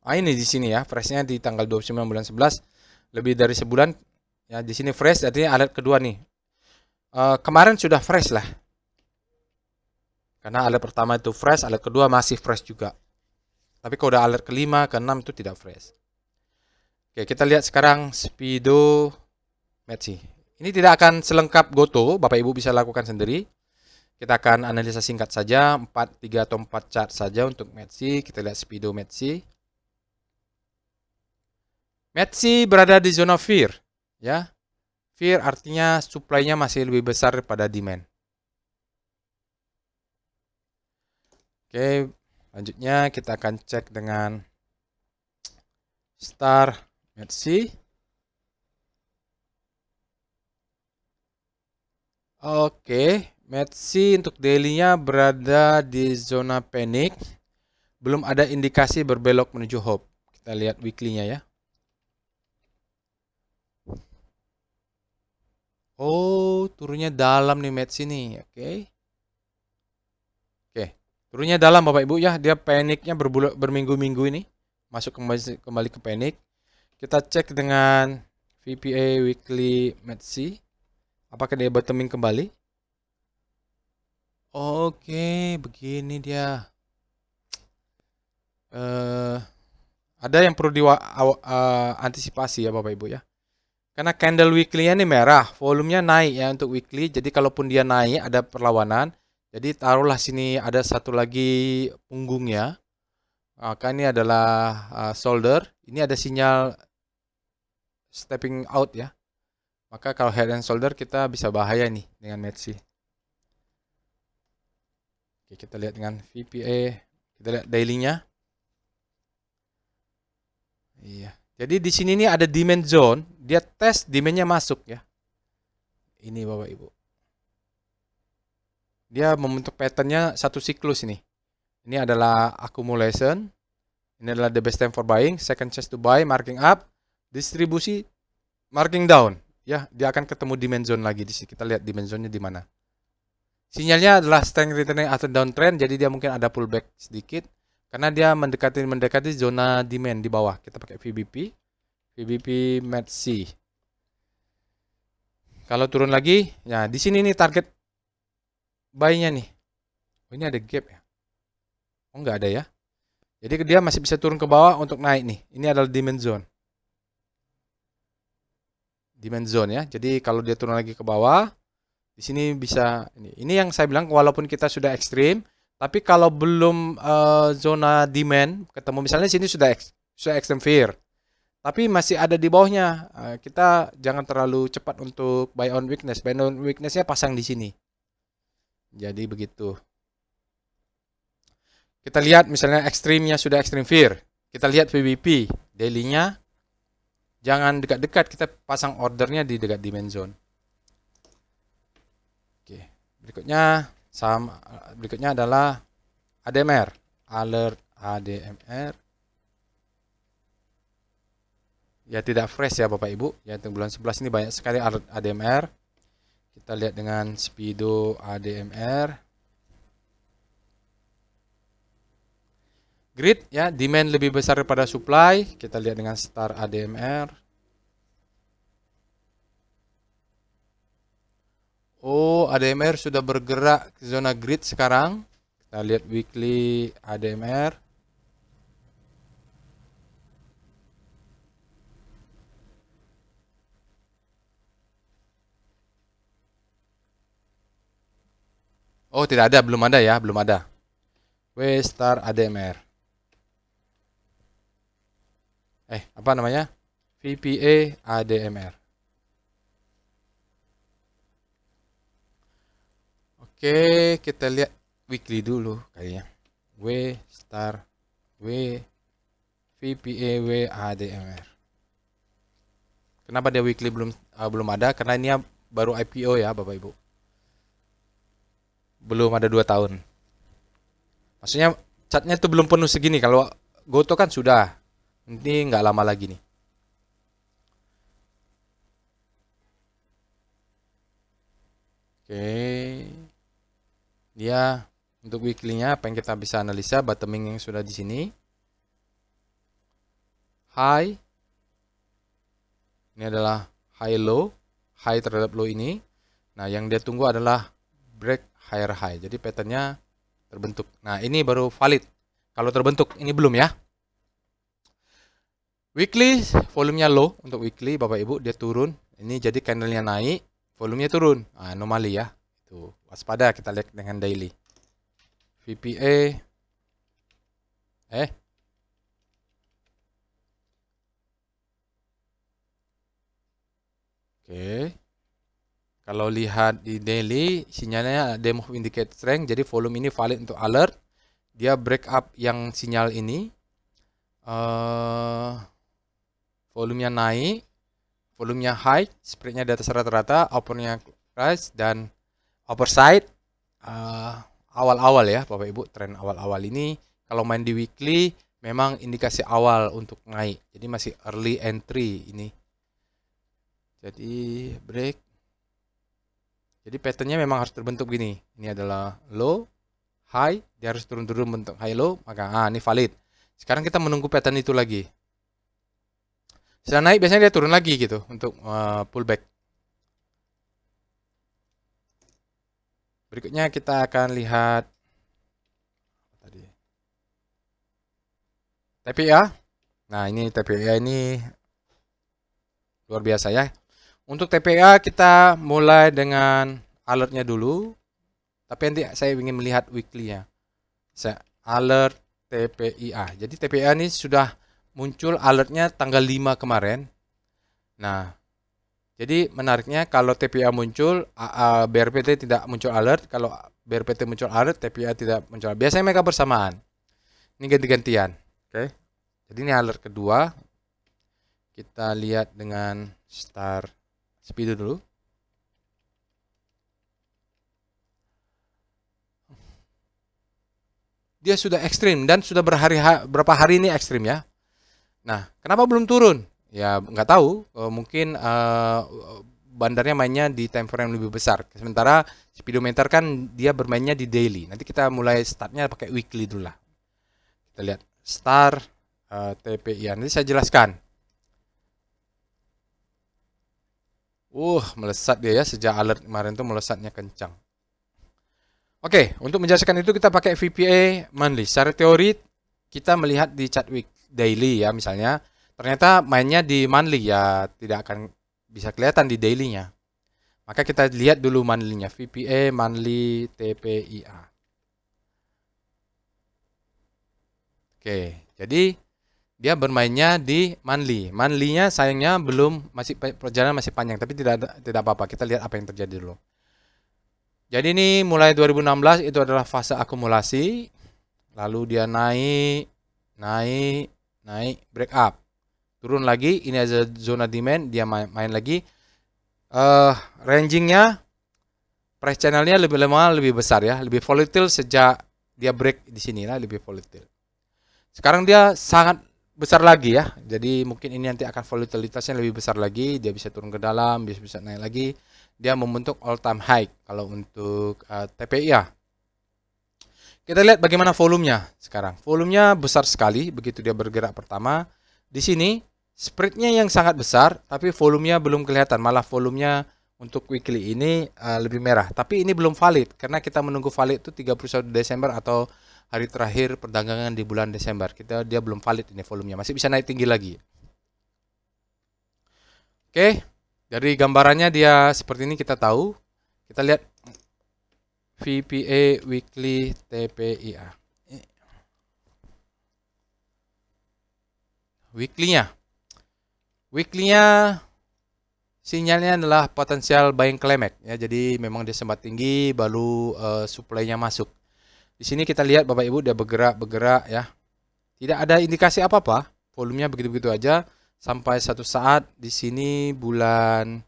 Ini di sini ya. Freshnya di tanggal 29 bulan 11. Lebih dari sebulan. Ya, di sini fresh. Artinya alert kedua nih. Kemarin sudah fresh lah. Karena alert pertama itu fresh, alert kedua masih fresh juga. Tapi kalau udah alert kelima, keenam itu tidak fresh. Oke, kita lihat sekarang Speedo MACD. Ini tidak akan selengkap Goto, Bapak Ibu bisa lakukan sendiri. Kita akan analisa singkat saja, 3 atau 4 chart saja untuk MACD. Kita lihat Speedo MACD. MACD berada di zona fear, ya. Fear artinya supply-nya masih lebih besar daripada demand. Oke, lanjutnya kita akan cek dengan Star MACD. Oke, MACD untuk daily-nya berada di zona panic. Belum ada indikasi berbelok menuju hope. Kita lihat weekly-nya ya. Oh, turunnya dalam nih MACD nih. Oke. Turunnya dalam Bapak Ibu ya, dia paniknya berminggu-minggu ini. Masuk kembali ke panik. Kita cek dengan VPA weekly MACD. Apakah dia bottoming kembali? Oke, begini dia. Ada yang perlu antisipasi ya Bapak Ibu ya. Karena candle weekly-nya ini merah, volumenya naik ya untuk weekly. Jadi kalaupun dia naik ada perlawanan. Jadi taruhlah sini ada satu lagi punggungnya. Maka ini adalah shoulder. Ini ada sinyal stepping out ya. Maka kalau head and shoulder kita bisa bahaya nih dengan MACD. Oke, kita lihat dengan VPA. Kita lihat daily-nya. Iya. Jadi di sini nih ada demand zone. Dia tes demand-nya masuk ya. Ini Bapak Ibu. Dia membentuk pattern-nya satu siklus ini. Ini adalah accumulation. Ini adalah the best time for buying. Second chance to buy, marking up. Distribusi, marking down. Ya, dia akan ketemu demand zone lagi di sini. Kita lihat demand zone-nya di mana. Sinyalnya adalah strength returning after downtrend. Jadi dia mungkin ada pullback sedikit. Karena dia mendekati zona demand di bawah. Kita pakai VBP. VBP MACD. Kalau turun lagi, ya di sini nih target buy-nya nih. Oh, ini ada gap ya. Oh, enggak ada ya. Jadi dia masih bisa turun ke bawah untuk naik nih. Ini adalah demand zone. Demand zone ya. Jadi kalau dia turun lagi ke bawah, di sini bisa ini yang saya bilang walaupun kita sudah ekstrim, Tapi kalau belum zona demand ketemu, misalnya sini sudah extreme fear, tapi masih ada di bawahnya, kita jangan terlalu cepat untuk buy on weakness. Buy on weaknessnya pasang di sini. Jadi begitu. Kita lihat misalnya ekstrimnya sudah extreme fear. Kita lihat VBP daily-nya. Jangan dekat-dekat, kita pasang ordernya di dekat demand zone. Oke, berikutnya adalah ADMR, alert ADMR. Ya tidak fresh ya Bapak Ibu. Ya untuk bulan 11 ini banyak sekali alert ADMR. Kita lihat dengan Speedo ADMR. Grid ya, demand lebih besar daripada supply. Kita lihat dengan Star ADMR. Oh, ADMR sudah bergerak ke zona grid sekarang. Kita lihat weekly ADMR. Oh, tidak ada, belum ada ya, belum ada. W Star ADMR. Apa namanya? VPA ADMR. Oke, kita lihat weekly dulu kayaknya. W Star W VPA W ADMR. Kenapa dia weekly belum ada? Karena ini baru IPO ya, Bapak Ibu. Belum ada 2 tahun. Maksudnya chartnya itu belum penuh segini. Kalau Goto kan sudah. Ini nggak lama lagi nih. Oke. Dia untuk weekly-nya apa yang kita bisa analisa, bottoming yang sudah di sini. High. Ini adalah high low. High terhadap low ini. Nah, yang dia tunggu adalah break higher high. Jadi patternnya terbentuk. Nah, ini baru valid. Kalau terbentuk, ini belum ya. Weekly, volumenya low untuk weekly, Bapak Ibu, dia turun. Ini jadi candlenya naik, volumenya turun. Anomali ya. Itu waspada, kita lihat dengan daily. VPA. Oke. Kalau lihat di daily, sinyalnya ada move indicate strength, jadi volume ini valid untuk alert. Dia break up yang sinyal ini. Volumenya naik, volumenya high, spreadnya di atas rata-rata, uppernya price dan upper side awal-awal ya Bapak Ibu, tren awal-awal ini kalau main di weekly memang indikasi awal untuk naik. Jadi masih early entry ini. Jadi break. Jadi patternnya memang harus terbentuk gini. Ini adalah low, high, dia harus turun-turun bentuk high low, maka ini valid. Sekarang kita menunggu pattern itu lagi. Setelah naik biasanya dia turun lagi gitu untuk pullback. Berikutnya kita akan lihat tadi TPA. Nah, ini TPA ini luar biasa ya. Untuk TPA kita mulai dengan alertnya dulu. Tapi nanti saya ingin melihat weekly-nya. Alert TPIA. Jadi TPA ini sudah muncul alertnya tanggal 5 kemarin. Nah, jadi menariknya kalau TPA muncul, BRPT tidak muncul alert. Kalau BRPT muncul alert, TPA tidak muncul. Biasanya mereka bersamaan. Ini ganti-gantian. Oke. Jadi ini alert kedua. Kita lihat dengan Star Speedo dulu. Dia sudah ekstrim dan sudah berapa hari ini ekstrim ya. Nah, kenapa belum turun? Ya nggak tahu. Mungkin bandarnya mainnya di time frame lebih besar. Sementara speedometer kan dia bermainnya di daily. Nanti kita mulai startnya pakai weekly dulu lah. Kita lihat Star TPI. Nanti saya jelaskan. Melesat dia ya, sejak alert kemarin tuh melesatnya kencang. Oke, untuk menjelaskan itu kita pakai VPA monthly. Secara teori kita melihat di chart week daily ya misalnya, ternyata mainnya di monthly ya, tidak akan bisa kelihatan di daily-nya. Maka kita lihat dulu monthly-nya, VPA monthly TPIA. Oke, jadi dia bermainnya di monthly. Monthly-nya sayangnya belum, masih perjalanan masih panjang, tapi tidak apa-apa. Kita lihat apa yang terjadi dulu. Jadi ini mulai 2016 itu adalah fase akumulasi, lalu dia naik, naik, naik, break up. Turun lagi, ini ada zona demand, dia main lagi. Rangingnya, price channelnya lebih lemah, lebih besar ya, lebih volatile sejak dia break di sini lah, lebih volatile. Sekarang dia sangat besar lagi ya, jadi mungkin ini nanti akan volatilitasnya lebih besar lagi, dia bisa turun ke dalam, bisa naik lagi. Dia membentuk all time high kalau untuk TPI ya. Kita lihat bagaimana volumenya sekarang. Volumenya besar sekali begitu dia bergerak pertama. Di sini spreadnya yang sangat besar, tapi volumenya belum kelihatan. Malah volumenya untuk weekly ini lebih merah. Tapi ini belum valid karena kita menunggu valid itu 31 Desember atau hari terakhir perdagangan di bulan Desember. Dia belum valid ini volumenya. Masih bisa naik tinggi lagi. Oke, dari gambarannya dia seperti ini kita tahu. Kita lihat VPA Weekly TPIA. Weekly-nya sinyalnya adalah potensial buying climax ya. Jadi memang dia sempat tinggi baru supply-nya masuk. Di sini kita lihat Bapak Ibu dia bergerak ya. Tidak ada indikasi apa-apa. Volumenya begitu-begitu aja sampai satu saat di sini bulan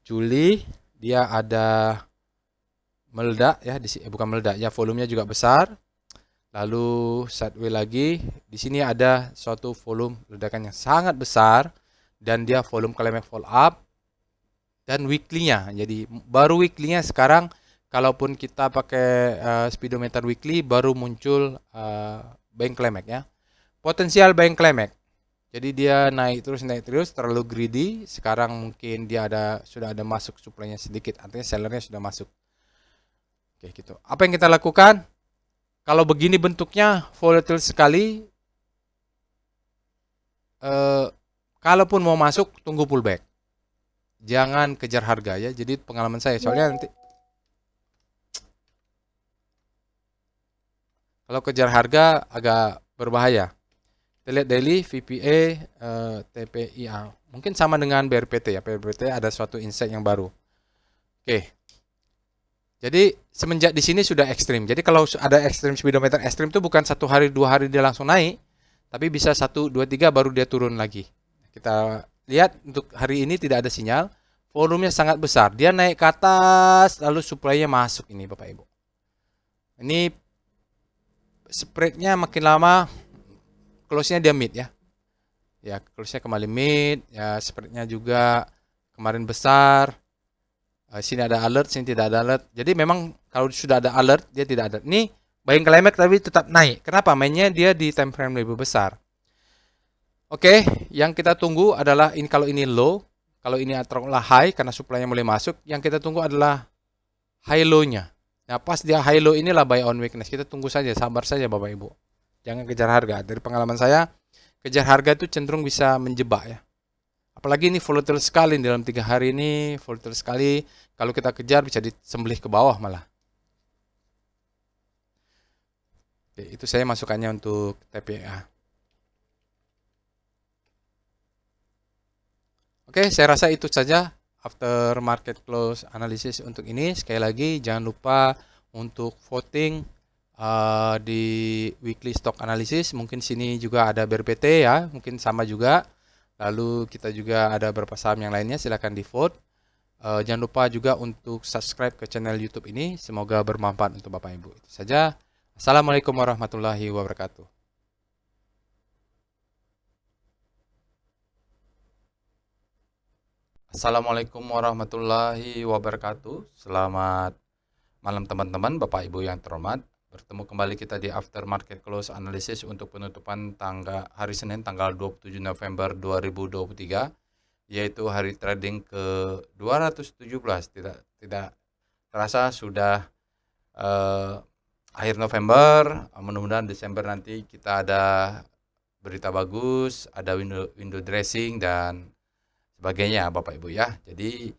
Juli dia ada meledak ya, bukan meledak ya, volumenya juga besar. Lalu sideways lagi, di sini ada suatu volume ledakan yang sangat besar dan dia volume climax fall up dan weekly-nya. Jadi baru weekly-nya sekarang kalaupun kita pakai speedometer weekly baru muncul buying climax ya. Potensial buying climax. Jadi dia naik terus terlalu greedy. Sekarang mungkin dia sudah ada masuk supply-nya sedikit, artinya sellernya sudah masuk. Oke, gitu. Apa yang kita lakukan? Kalau begini bentuknya volatile sekali, kalaupun mau masuk tunggu pullback. Jangan kejar harga ya. Jadi pengalaman saya soalnya nanti kalau kejar harga agak berbahaya. Kita lihat daily VPA TPIA. Mungkin sama dengan BRPT ya. BRPT ada suatu insight yang baru. Oke. Jadi semenjak di sini sudah ekstrim. Jadi kalau ada ekstrim speedometer ekstrim itu bukan 1 hari 2 hari dia langsung naik, tapi bisa 1 2 3 baru dia turun lagi. Kita lihat untuk hari ini tidak ada sinyal. Volumenya sangat besar. Dia naik ke atas lalu supply-nya masuk ini Bapak Ibu. Ini spread-nya makin lama close-nya dia mid ya. Ya, close-nya kembali mid, ya spread-nya juga kemarin besar. Sini ada alert, sini tidak ada alert. Jadi memang kalau sudah ada alert, dia tidak ada. Ini buying climax tapi tetap naik. Kenapa? Mainnya dia di time frame lebih besar. Oke, yang kita tunggu adalah ini kalau ini low, kalau ini adalah high karena supply-nya mulai masuk, yang kita tunggu adalah high low-nya. Nah, pas dia high low inilah buy on weakness. Kita tunggu saja, sabar saja Bapak Ibu. Jangan kejar harga. Dari pengalaman saya, kejar harga itu cenderung bisa menjebak ya. Apalagi ini volatile sekali dalam 3 hari ini, volatile sekali. Kalau kita kejar bisa disembelih ke bawah malah. Oke, itu saya masukannya untuk TPA. Oke, saya rasa itu saja after market close analysis untuk ini. Sekali lagi jangan lupa untuk voting di weekly stock analysis. Mungkin sini juga ada BRPT ya, mungkin sama juga. Lalu kita juga ada beberapa saham yang lainnya, silahkan di vote. Jangan lupa juga untuk subscribe ke channel YouTube ini. Semoga bermanfaat untuk Bapak Ibu. Itu saja. Assalamualaikum warahmatullahi wabarakatuh. Assalamualaikum warahmatullahi wabarakatuh. Selamat malam teman-teman, Bapak Ibu yang terhormat. Bertemu kembali kita di after market close analysis untuk penutupan hari Senin tanggal 27 November 2023. Yaitu hari trading ke 217. Tidak terasa sudah akhir November. Mudah-mudahan Desember nanti kita ada berita bagus, ada window dressing dan sebagainya Bapak Ibu ya. Jadi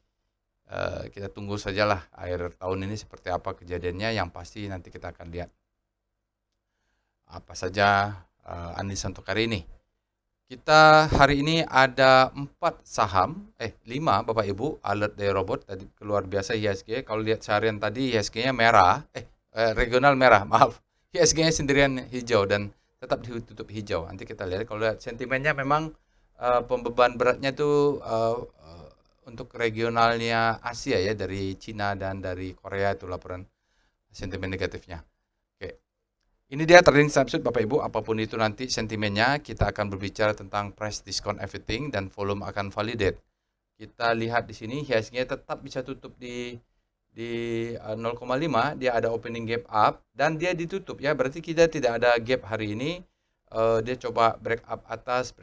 kita tunggu sajalah akhir tahun ini seperti apa kejadiannya. Yang pasti nanti kita akan lihat apa saja analisa untuk hari ini. Kita hari ini ada 4 saham, 5 Bapak Ibu, alert dari robot tadi luar biasa IHSG. Kalau lihat seharian tadi IHSG-nya merah, regional merah, maaf. IHSG-nya sendirian hijau dan tetap ditutup hijau. Nanti kita lihat kalau lihat sentimennya memang pembeban beratnya itu untuk regionalnya Asia ya, dari Cina dan dari Korea itu laporan sentimen negatifnya. Oke. Ini dia trading snapshot Bapak Ibu, apapun itu nanti sentimennya, kita akan berbicara tentang price discount everything dan volume akan validate. Kita lihat di sini IHSG tetap bisa tutup di 0,5, dia ada opening gap up dan dia ditutup ya, berarti kita tidak ada gap hari ini. Dia coba break up atas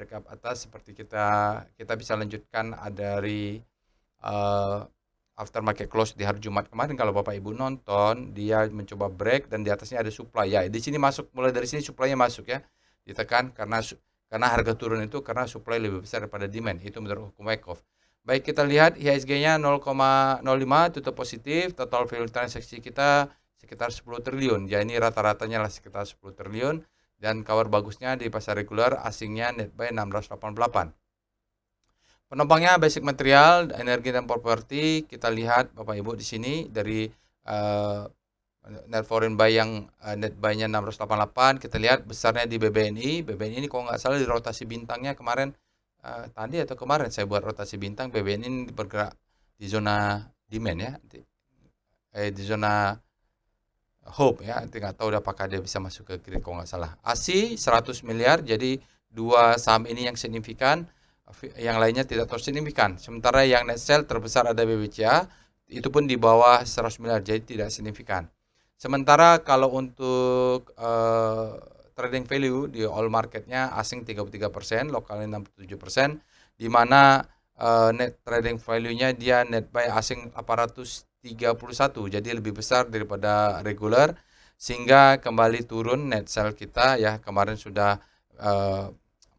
seperti kita bisa lanjutkan dari after market close di hari Jumat kemarin. Kalau Bapak Ibu nonton, dia mencoba break dan di atasnya ada supply ya. Di sini masuk, mulai dari sini supply-nya masuk ya. Ditekan karena harga turun itu karena supply lebih besar daripada demand. Itu menurut hukum Wyckoff. Baik, kita lihat IHSG-nya 0,05 tutup positif, total value transaksi kita sekitar 10 triliun. Ya, ini rata-ratanya lah sekitar 10 triliun dan kabar bagusnya di pasar reguler asingnya net buy 688. Penopangnya basic material, energi dan properti. Kita lihat Bapak Ibu di sini dari net foreign buy yang net buy-nya 688, kita lihat besarnya di BBNI. BBNI ini kalau nggak salah di rotasi bintangnya kemarin tadi atau kemarin saya buat rotasi bintang, BBNI ini bergerak di zona demand ya, di zona hope ya. Nanti nggak tahu apakah dia bisa masuk ke grid kalau nggak salah. ASI 100 miliar, jadi 2 saham ini yang signifikan, yang lainnya tidak terlalu signifikan. Sementara yang net sell terbesar ada BBCA, itu pun di bawah 100 miliar, jadi tidak signifikan. Sementara kalau untuk trading value di all marketnya asing 33%, lokalnya 67%, di mana net trading value-nya dia net buy asing 831, jadi lebih besar daripada regular, sehingga kembali turun net sell kita ya. Kemarin sudah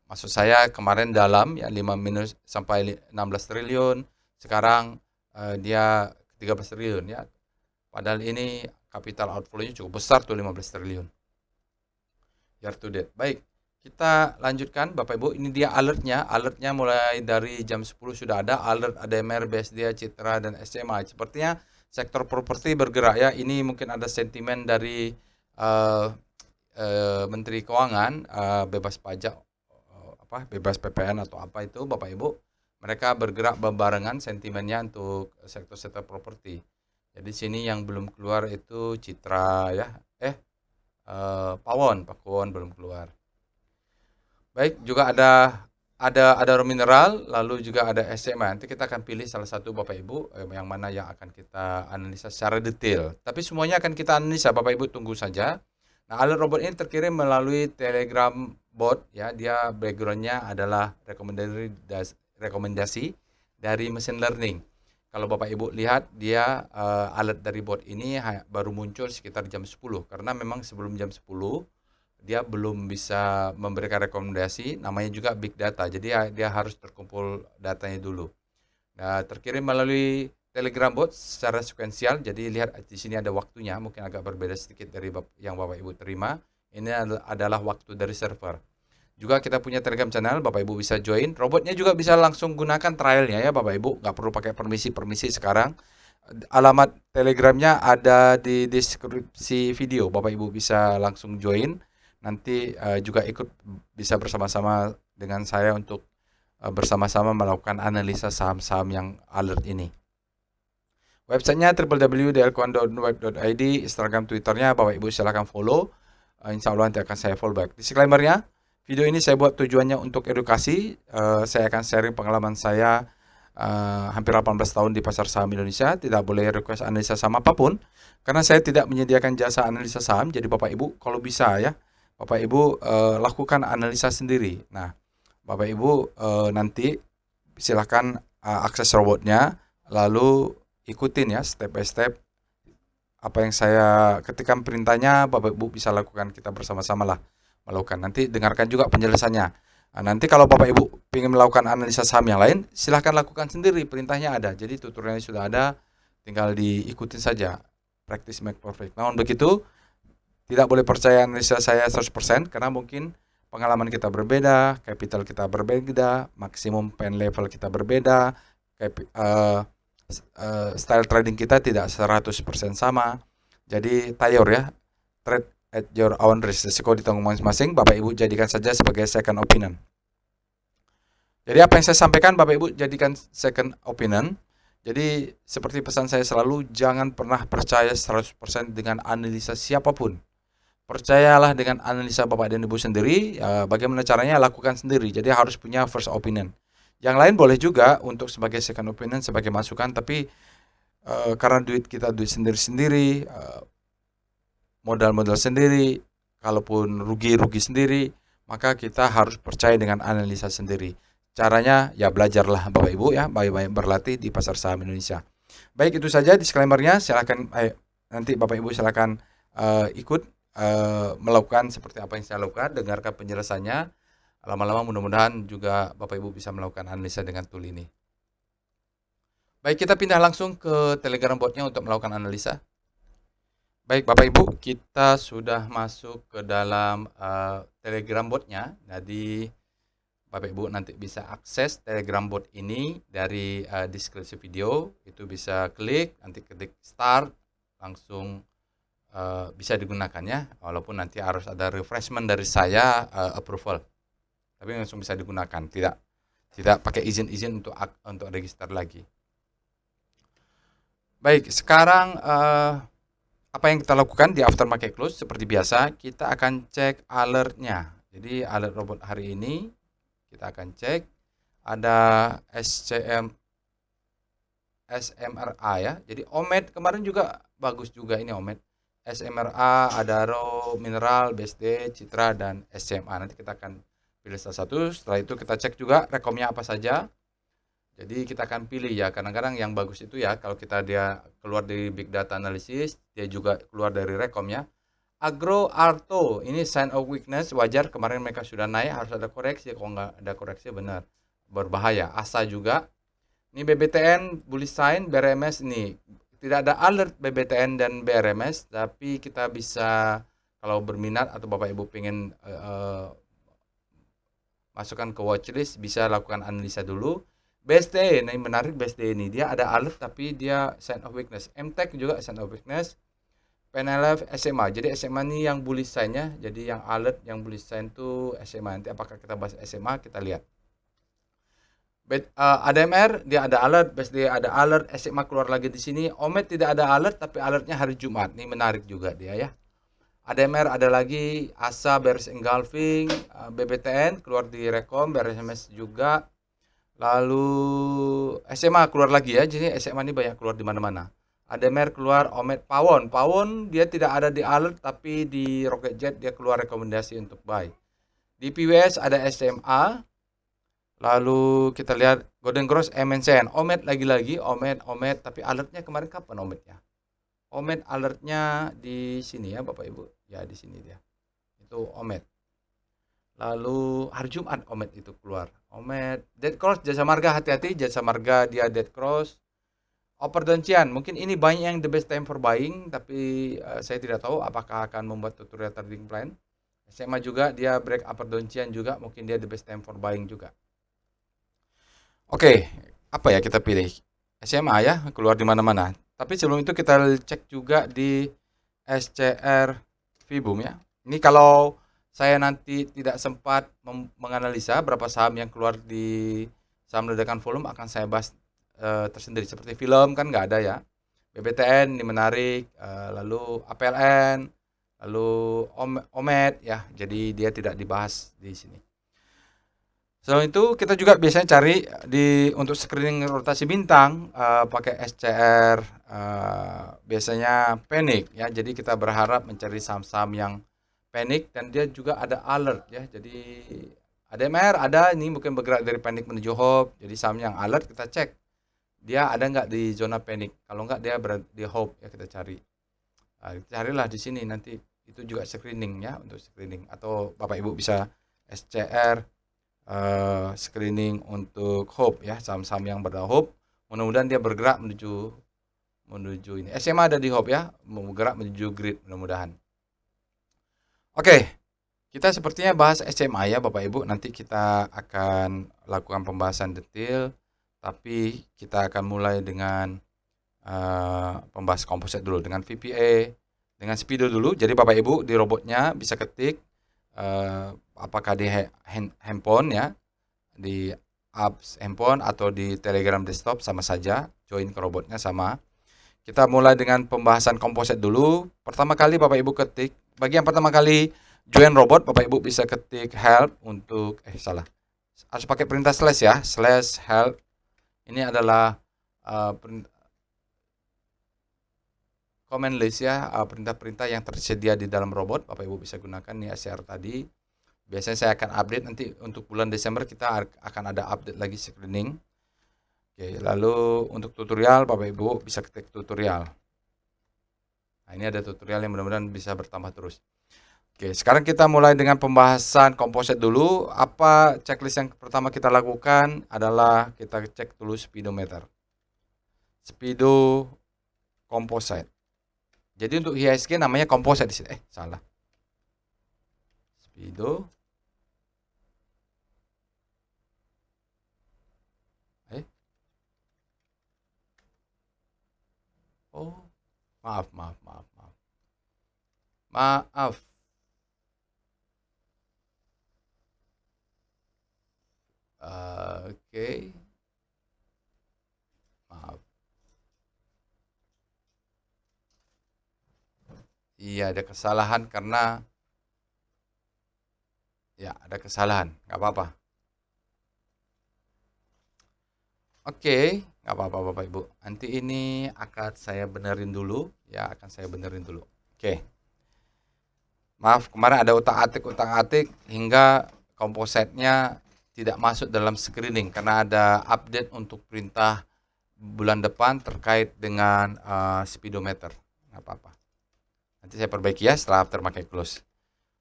maksud saya kemarin dalam ya 5 minus sampai 16 triliun, sekarang dia 13 triliun ya. Padahal ini capital outflow-nya cukup besar tuh 15 triliun. Year to date. Baik, kita lanjutkan Bapak Ibu. Ini dia alertnya. Alertnya mulai dari jam 10 sudah ada alert ADMR, BSD, Citra dan SCMI. Sepertinya sektor properti bergerak ya. Ini mungkin ada sentimen dari Menteri Keuangan, bebas pajak, bebas PPN atau apa itu Bapak Ibu. Mereka bergerak bebarengan sentimennya untuk sektor-sektor properti. Jadi sini yang belum keluar itu Citra ya. Pawon belum keluar. Baik, juga ada mineral, lalu juga ada SMA. Nanti kita akan pilih salah satu Bapak Ibu yang mana yang akan kita analisa secara detail. Tapi semuanya akan kita analisa, Bapak Ibu tunggu saja. Nah, alert robot ini terkirim melalui Telegram bot ya. Dia backgroundnya adalah rekomendasi dari mesin learning. Kalau Bapak Ibu lihat, dia alert dari bot ini baru muncul sekitar jam 10. Karena memang sebelum jam 10, dia belum bisa memberikan rekomendasi. Namanya juga big data, jadi dia harus terkumpul datanya dulu. Nah, terkirim melalui Telegram bot secara sekuensial. Jadi lihat di sini ada waktunya, mungkin agak berbeda sedikit dari yang Bapak Ibu terima. Ini adalah waktu dari server. Juga kita punya Telegram channel, Bapak Ibu bisa join. Robotnya juga bisa langsung gunakan trialnya ya Bapak Ibu, nggak perlu pakai permisi sekarang. Alamat Telegramnya ada di deskripsi video, Bapak Ibu bisa langsung join. Nanti juga ikut bisa bersama-sama dengan saya untuk bersama-sama melakukan analisa saham-saham yang alert ini. Websitenya www.delquan.web.id, Instagram, Twitternya Bapak Ibu silahkan follow. Insya Allah nanti akan saya follow back. Disclaimer-nya, video ini saya buat tujuannya untuk edukasi. Saya akan sharing pengalaman saya hampir 18 tahun di pasar saham Indonesia. Tidak boleh request analisa saham apapun, karena saya tidak menyediakan jasa analisa saham. Jadi Bapak Ibu kalau bisa ya, Bapak Ibu lakukan analisa sendiri. Nah, Bapak Ibu nanti silahkan akses robotnya, lalu ikutin ya step by step apa yang saya ketikkan perintahnya. Bapak Ibu bisa lakukan, kita bersama-sama lah melakukan. Nanti dengarkan juga penjelasannya. Nah, nanti kalau Bapak Ibu ingin melakukan analisa saham yang lain, silahkan lakukan sendiri, perintahnya ada. Jadi tutorialnya sudah ada, tinggal diikutin saja. Practice make perfect. Namun begitu, tidak boleh percaya analisa saya 100%, karena mungkin pengalaman kita berbeda, capital kita berbeda, maksimum pen level kita berbeda, style trading kita tidak 100% sama. Jadi tayor ya, trade at your own risk, risiko ditanggung masing-masing. Bapak Ibu jadikan saja sebagai second opinion. Jadi apa yang saya sampaikan Bapak Ibu jadikan second opinion. Jadi seperti pesan saya selalu, jangan pernah percaya 100% dengan analisa siapapun. Percayalah dengan analisa Bapak dan Ibu sendiri. Bagaimana caranya, lakukan sendiri. Jadi harus punya first opinion. Yang lain boleh juga untuk sebagai second opinion, sebagai masukan. Tapi karena duit kita duit sendiri-sendiri, modal-modal sendiri, kalaupun rugi-rugi sendiri, maka kita harus percaya dengan analisa sendiri. Caranya ya belajarlah Bapak Ibu ya, baik-baik berlatih di pasar saham Indonesia. Baik, itu saja disclaimer-nya. Silakan nanti Bapak Ibu silakan ikut melakukan seperti apa yang saya lakukan, dengarkan penjelasannya. Lama-lama mudah-mudahan juga Bapak Ibu bisa melakukan analisa dengan tool ini. Baik, kita pindah langsung ke Telegram bot-nya untuk melakukan analisa. Baik Bapak Ibu, kita sudah masuk ke dalam Telegram bot-nya. Jadi Bapak Ibu nanti bisa akses Telegram bot ini dari deskripsi video. Itu bisa klik, nanti ketik start, langsung bisa digunakan ya. Walaupun nanti harus ada refreshment dari saya, approval. Tapi langsung bisa digunakan, tidak pakai izin-izin untuk register lagi. Baik, sekarang apa yang kita lakukan di after market close? Seperti biasa, kita akan cek alertnya. Jadi alert robot hari ini kita akan cek, ada SMRA ya. Jadi OMED kemarin juga bagus juga ini OMED. SMRA, Adaro, Mineral, BSD, Citra, dan SCMA. Nanti kita akan pilih salah satu. Setelah itu kita cek juga rekomnya apa saja. Jadi kita akan pilih ya, kadang-kadang yang bagus itu ya, kalau dia keluar dari big data analysis, dia juga keluar dari rekomnya. Agro Arto, ini sign of weakness, wajar, kemarin mereka sudah naik, harus ada koreksi, kalau nggak ada koreksi benar, berbahaya. ASA juga, ini BBTN, bullish sign, BRMS ini, tidak ada alert BBTN dan BRMS, tapi kita bisa, kalau berminat atau Bapak Ibu pengen masukkan ke watchlist, bisa lakukan analisa dulu. BSD, ini menarik BSD ini, dia ada alert tapi dia sign of weakness. MTech juga sign of weakness. PNLF, SMA. Jadi SMA ini yang bullish sign-nya. Jadi yang alert, yang bullish sign itu SMA. Nanti apakah kita bahas SMA, kita lihat. ADMR, dia ada alert. BSD ada alert. SMA keluar lagi di sini. OMED tidak ada alert, tapi alertnya hari Jumat. Ini menarik juga dia ya. ADMR ada lagi. ASA, bearish engulfing. BBTN keluar di rekom. BRMS juga. Lalu SMA keluar lagi ya. Jadi SMA ini banyak keluar di mana-mana. ADMR keluar, OMED, Pawon dia tidak ada di alert, tapi di Rocketjet dia keluar rekomendasi untuk buy. Di PWS ada SMA, lalu kita lihat Golden Cross, MNCN, OMED lagi-lagi, OMED, tapi alertnya kemarin kapan OMED-nya? OMED alertnya di sini ya Bapak Ibu, ya di sini dia, itu OMED. Lalu hari Jumat OMED itu keluar, OMED, Dead Cross, Jasa Marga, hati-hati, Jasa Marga dia Dead Cross. Upper Doncian, mungkin ini banyak yang the best time for buying, tapi saya tidak tahu apakah akan membuat tutorial trading plan. SMA juga dia break upper Doncian juga, mungkin dia the best time for buying juga. Oke, apa ya kita pilih? SMA ya, keluar di mana-mana. Tapi sebelum itu kita cek juga di SCR Vibum ya. Ini kalau saya nanti tidak sempat menganalisa berapa saham yang keluar di saham ledakan volume, akan saya bahas tersendiri. Seperti film kan nggak ada ya. BBTN ini menarik, lalu APLN, lalu OMED ya. Jadi dia tidak dibahas di sini. Selain itu kita juga biasanya cari untuk screening rotasi bintang pakai SCR, biasanya panic ya. Jadi kita berharap mencari saham-saham yang panic dan dia juga ada alert ya. Jadi ADMR ada, ini mungkin bergerak dari panic menuju hope. Jadi saham yang alert kita cek dia ada nggak di zona panic. Kalau nggak dia berada di hope ya, kita cari. Carilah di sini, nanti itu juga screening ya, untuk screening. Atau Bapak Ibu bisa SCR screening untuk hope ya, saham-saham yang berada hope. Mudah-mudahan dia bergerak menuju ini. SMA ada di hope ya, bergerak menuju grid mudah-mudahan. Oke, Kita sepertinya bahas SMA ya Bapak Ibu. Nanti kita akan lakukan pembahasan detail, tapi kita akan mulai dengan pembahas komposit dulu dengan VPA, dengan Speedo dulu. Jadi Bapak Ibu di robotnya bisa ketik apakah di handphone ya, di apps handphone atau di Telegram desktop sama saja, join ke robotnya sama. Kita mulai dengan pembahasan komposit dulu. Pertama kali Bapak Ibu ketik, bagi yang pertama kali join robot, Bapak Ibu bisa ketik help untuk salah. Harus pakai perintah slash ya, slash help. Ini adalah command list ya, perintah-perintah yang tersedia di dalam robot. Bapak Ibu bisa gunakan nih ACR tadi. Biasanya saya akan update nanti untuk bulan Desember, kita akan ada update lagi screening. Oke, lalu untuk tutorial Bapak Ibu bisa ketik tutorial. Nah, ini ada tutorial yang mudah-mudahan bisa bertambah terus. Oke, sekarang kita mulai dengan pembahasan komposit dulu. Apa checklist yang pertama kita lakukan adalah kita cek dulu speedometer. Speedo composite. Jadi untuk IHSG namanya composite di sini. Salah. Speedo. Oh, maaf. Oke. Maaf. Iya, ada kesalahan karena ya, ada kesalahan. Nggak apa-apa. Oke, nggak apa-apa Bapak Ibu. Nanti ini akan saya benerin dulu. Ya, akan saya benerin dulu. Oke. Maaf, kemarin ada utak-atik hingga kompositnya tidak masuk dalam screening karena ada update untuk perintah bulan depan terkait dengan speedometer. Nggak apa-apa. Nanti saya perbaiki ya setelah aftermarket close.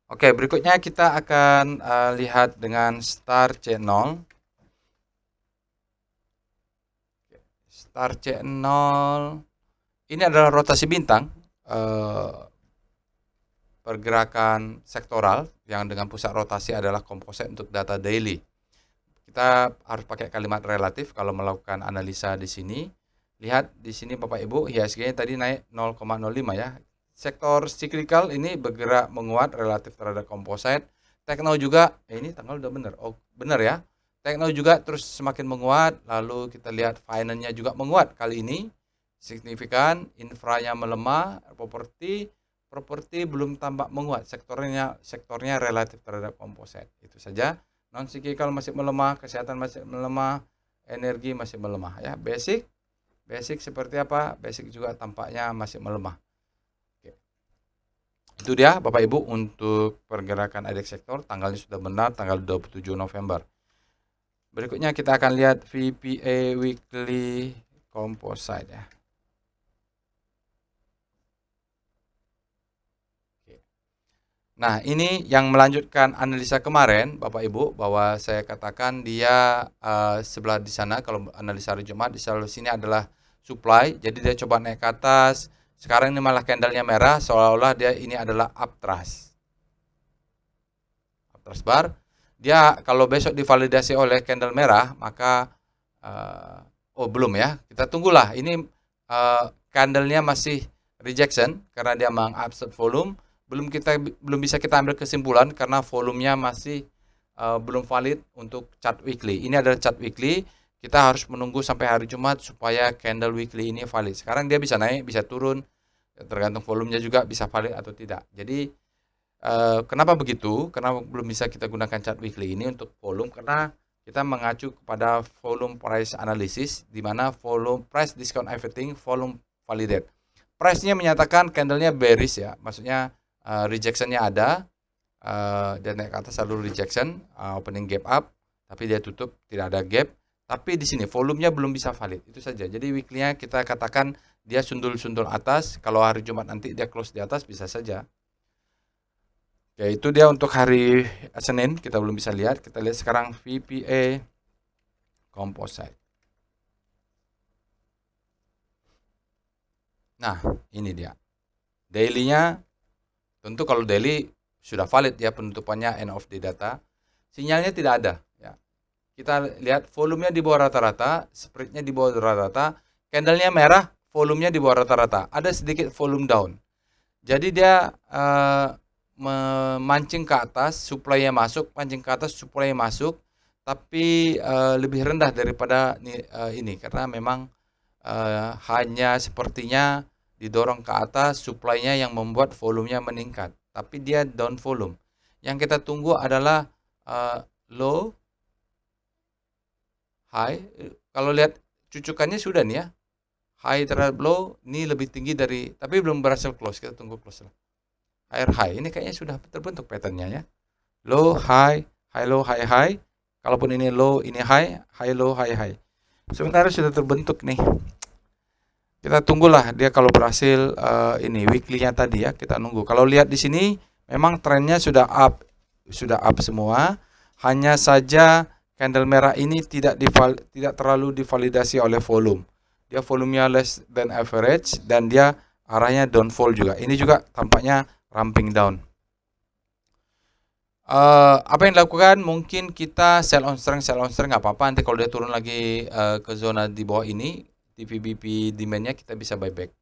Oke, berikutnya kita akan lihat dengan star C0. Star C0 ini adalah rotasi bintang, pergerakan sektoral yang dengan pusat rotasi adalah komposit untuk data daily. Kita harus pakai kalimat relatif kalau melakukan analisa di sini. Lihat di sini Bapak Ibu, IHSG-nya tadi naik 0,05 ya. Sektor cyclical ini bergerak menguat relatif terhadap komposit. Tekno juga, ini tanggal udah benar. Oh, benar ya. Tekno juga terus semakin menguat, lalu kita lihat finance-nya juga menguat kali ini. Signifikan, infranya melemah, properti belum tampak menguat, sektornya relatif terhadap komposit. Itu saja. Non cyclical masih melemah, kesehatan masih melemah, energi masih melemah ya. Basic seperti apa? Basic juga tampaknya masih melemah. Itu dia Bapak Ibu untuk pergerakan indeks sektor, tanggalnya sudah benar, tanggal 27 November. Berikutnya kita akan lihat VPA Weekly Composite ya. Nah, ini yang melanjutkan analisa kemarin Bapak Ibu, bahwa saya katakan dia sebelah di sana, kalau analisa hari Jumat di sebelah sini adalah supply, jadi dia coba naik ke atas. Sekarang ini malah candlenya merah, seolah-olah dia ini adalah uptrust bar. Dia kalau besok divalidasi oleh candle merah, maka belum ya. Kita tunggulah. Ini candlenya masih rejection karena dia mengabsorb volume. Belum bisa kita ambil kesimpulan karena volumenya masih belum valid untuk chart weekly. Ini adalah chart weekly. Kita harus menunggu sampai hari Jumat supaya candle weekly ini valid. Sekarang dia bisa naik, bisa turun, tergantung volumenya juga bisa valid atau tidak. Jadi kenapa begitu? Kenapa belum bisa kita gunakan chart weekly ini untuk volume? Karena kita mengacu kepada volume price analysis, di mana volume price discount everything, volume validate. Price-nya menyatakan candle-nya bearish ya, maksudnya rejection-nya ada, dia naik ke atas lalu rejection, opening gap up, tapi dia tutup tidak ada gap. Tapi di sini volumenya belum bisa valid, itu saja. Jadi weekly-nya kita katakan dia sundul-sundul atas. Kalau hari Jumat nanti dia close di atas bisa saja. Ya, itu dia untuk hari Senin, kita belum bisa lihat. Kita lihat sekarang VPA Composite. Nah, ini dia. Daily-nya, tentu kalau daily sudah valid ya penutupannya end of day data. Sinyalnya tidak ada ya. Kita lihat volumenya di bawah rata-rata, spreadnya di bawah rata-rata, candlenya merah, volumenya di bawah rata-rata. Ada sedikit volume down. Jadi dia memancing ke atas, supply-nya masuk, pancing ke atas, supply-nya masuk, tapi lebih rendah daripada ini karena memang hanya sepertinya didorong ke atas, supply-nya yang membuat volumenya meningkat. Tapi dia down volume. Yang kita tunggu adalah low, high. Kalau lihat cucukannya sudah nih ya. High terhadap low, ini lebih tinggi dari, tapi belum berhasil close. Kita tunggu close lah. Higher high, ini kayaknya sudah terbentuk patternnya ya. Low, high, high, low, high, high. Kalaupun ini low, ini high, high, low, high, high. Sebenarnya sudah terbentuk nih. Kita tunggulah dia kalau berhasil ini weekly-nya tadi ya, kita nunggu. Kalau lihat di sini memang trennya sudah up semua. Hanya saja candle merah ini tidak terlalu divalidasi oleh volume. Dia volumenya less than average dan dia arahnya downfall juga. Ini juga tampaknya ramping down. Apa yang dilakukan? Mungkin kita sell on strength nggak apa-apa. Nanti kalau dia turun lagi ke zona di bawah ini, di VBP demand-nya kita bisa buyback.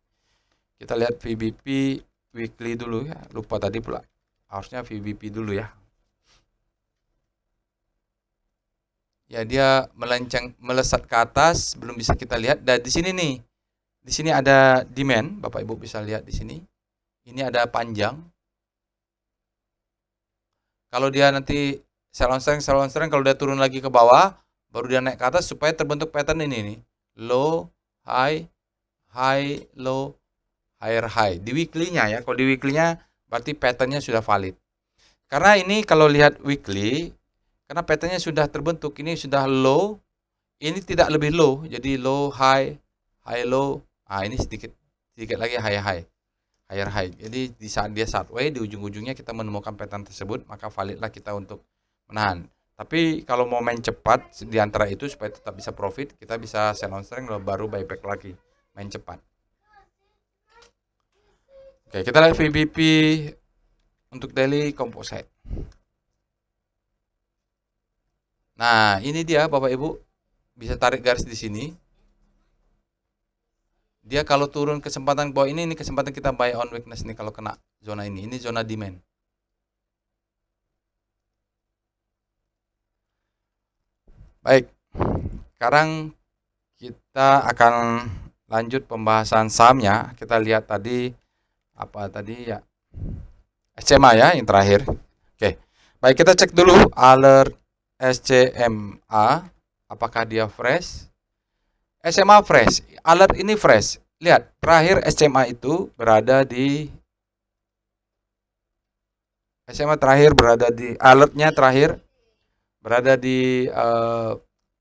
Kita lihat VBP weekly dulu ya. Lupa tadi pula. Harusnya VBP dulu ya. Ya dia melesat ke atas, belum bisa kita lihat. Dan di sini nih, di sini ada demand, Bapak Ibu bisa lihat di sini. Ini ada panjang. Kalau dia nanti sell on strength, kalau dia turun lagi ke bawah, baru dia naik ke atas supaya terbentuk pattern ini nih. Low, high, high, low, higher high. Di weekly-nya ya, kalau di weekly-nya berarti pattern-nya sudah valid. Karena ini kalau lihat weekly, karena pattern-nya sudah terbentuk, ini sudah low, ini tidak lebih low, jadi low, high, high, low. Ini sedikit lagi high, high, higher high. Jadi di saat dia sideways, di ujung-ujungnya kita menemukan pattern tersebut, maka validlah kita untuk menahan. Tapi kalau mau main cepat di antara itu supaya tetap bisa profit, kita bisa sell on strength baru buyback lagi, main cepat. Oke, kita lihat VBP untuk daily composite. Nah, ini dia Bapak Ibu, bisa tarik garis di sini. Dia kalau turun kesempatan bawah ini kesempatan kita buy on weakness nih kalau kena zona ini. Ini zona demand. Baik, sekarang kita akan lanjut pembahasan sahamnya. Kita lihat tadi apa tadi ya, SCMA ya yang terakhir. Oke, baik kita cek dulu alert SCMA, apakah dia fresh? SMA fresh, alert ini fresh. Lihat, terakhir SCMA itu berada di SMA terakhir berada di alertnya terakhir berada di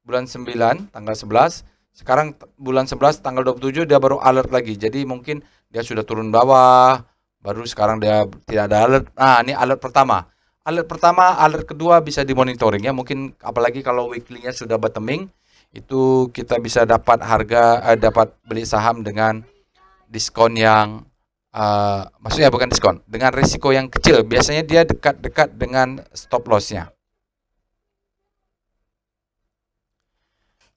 bulan 9 tanggal 11. Sekarang bulan 11 tanggal 27 dia baru alert lagi. Jadi mungkin dia sudah turun bawah, baru sekarang dia tidak ada alert. Nah, ini alert pertama. Alert kedua bisa dimonitoring ya. Mungkin apalagi kalau weekly-nya sudah bottoming, itu kita bisa dapat dapat beli saham dengan diskon yang maksudnya bukan diskon, dengan risiko yang kecil. Biasanya dia dekat-dekat dengan stop loss-nya.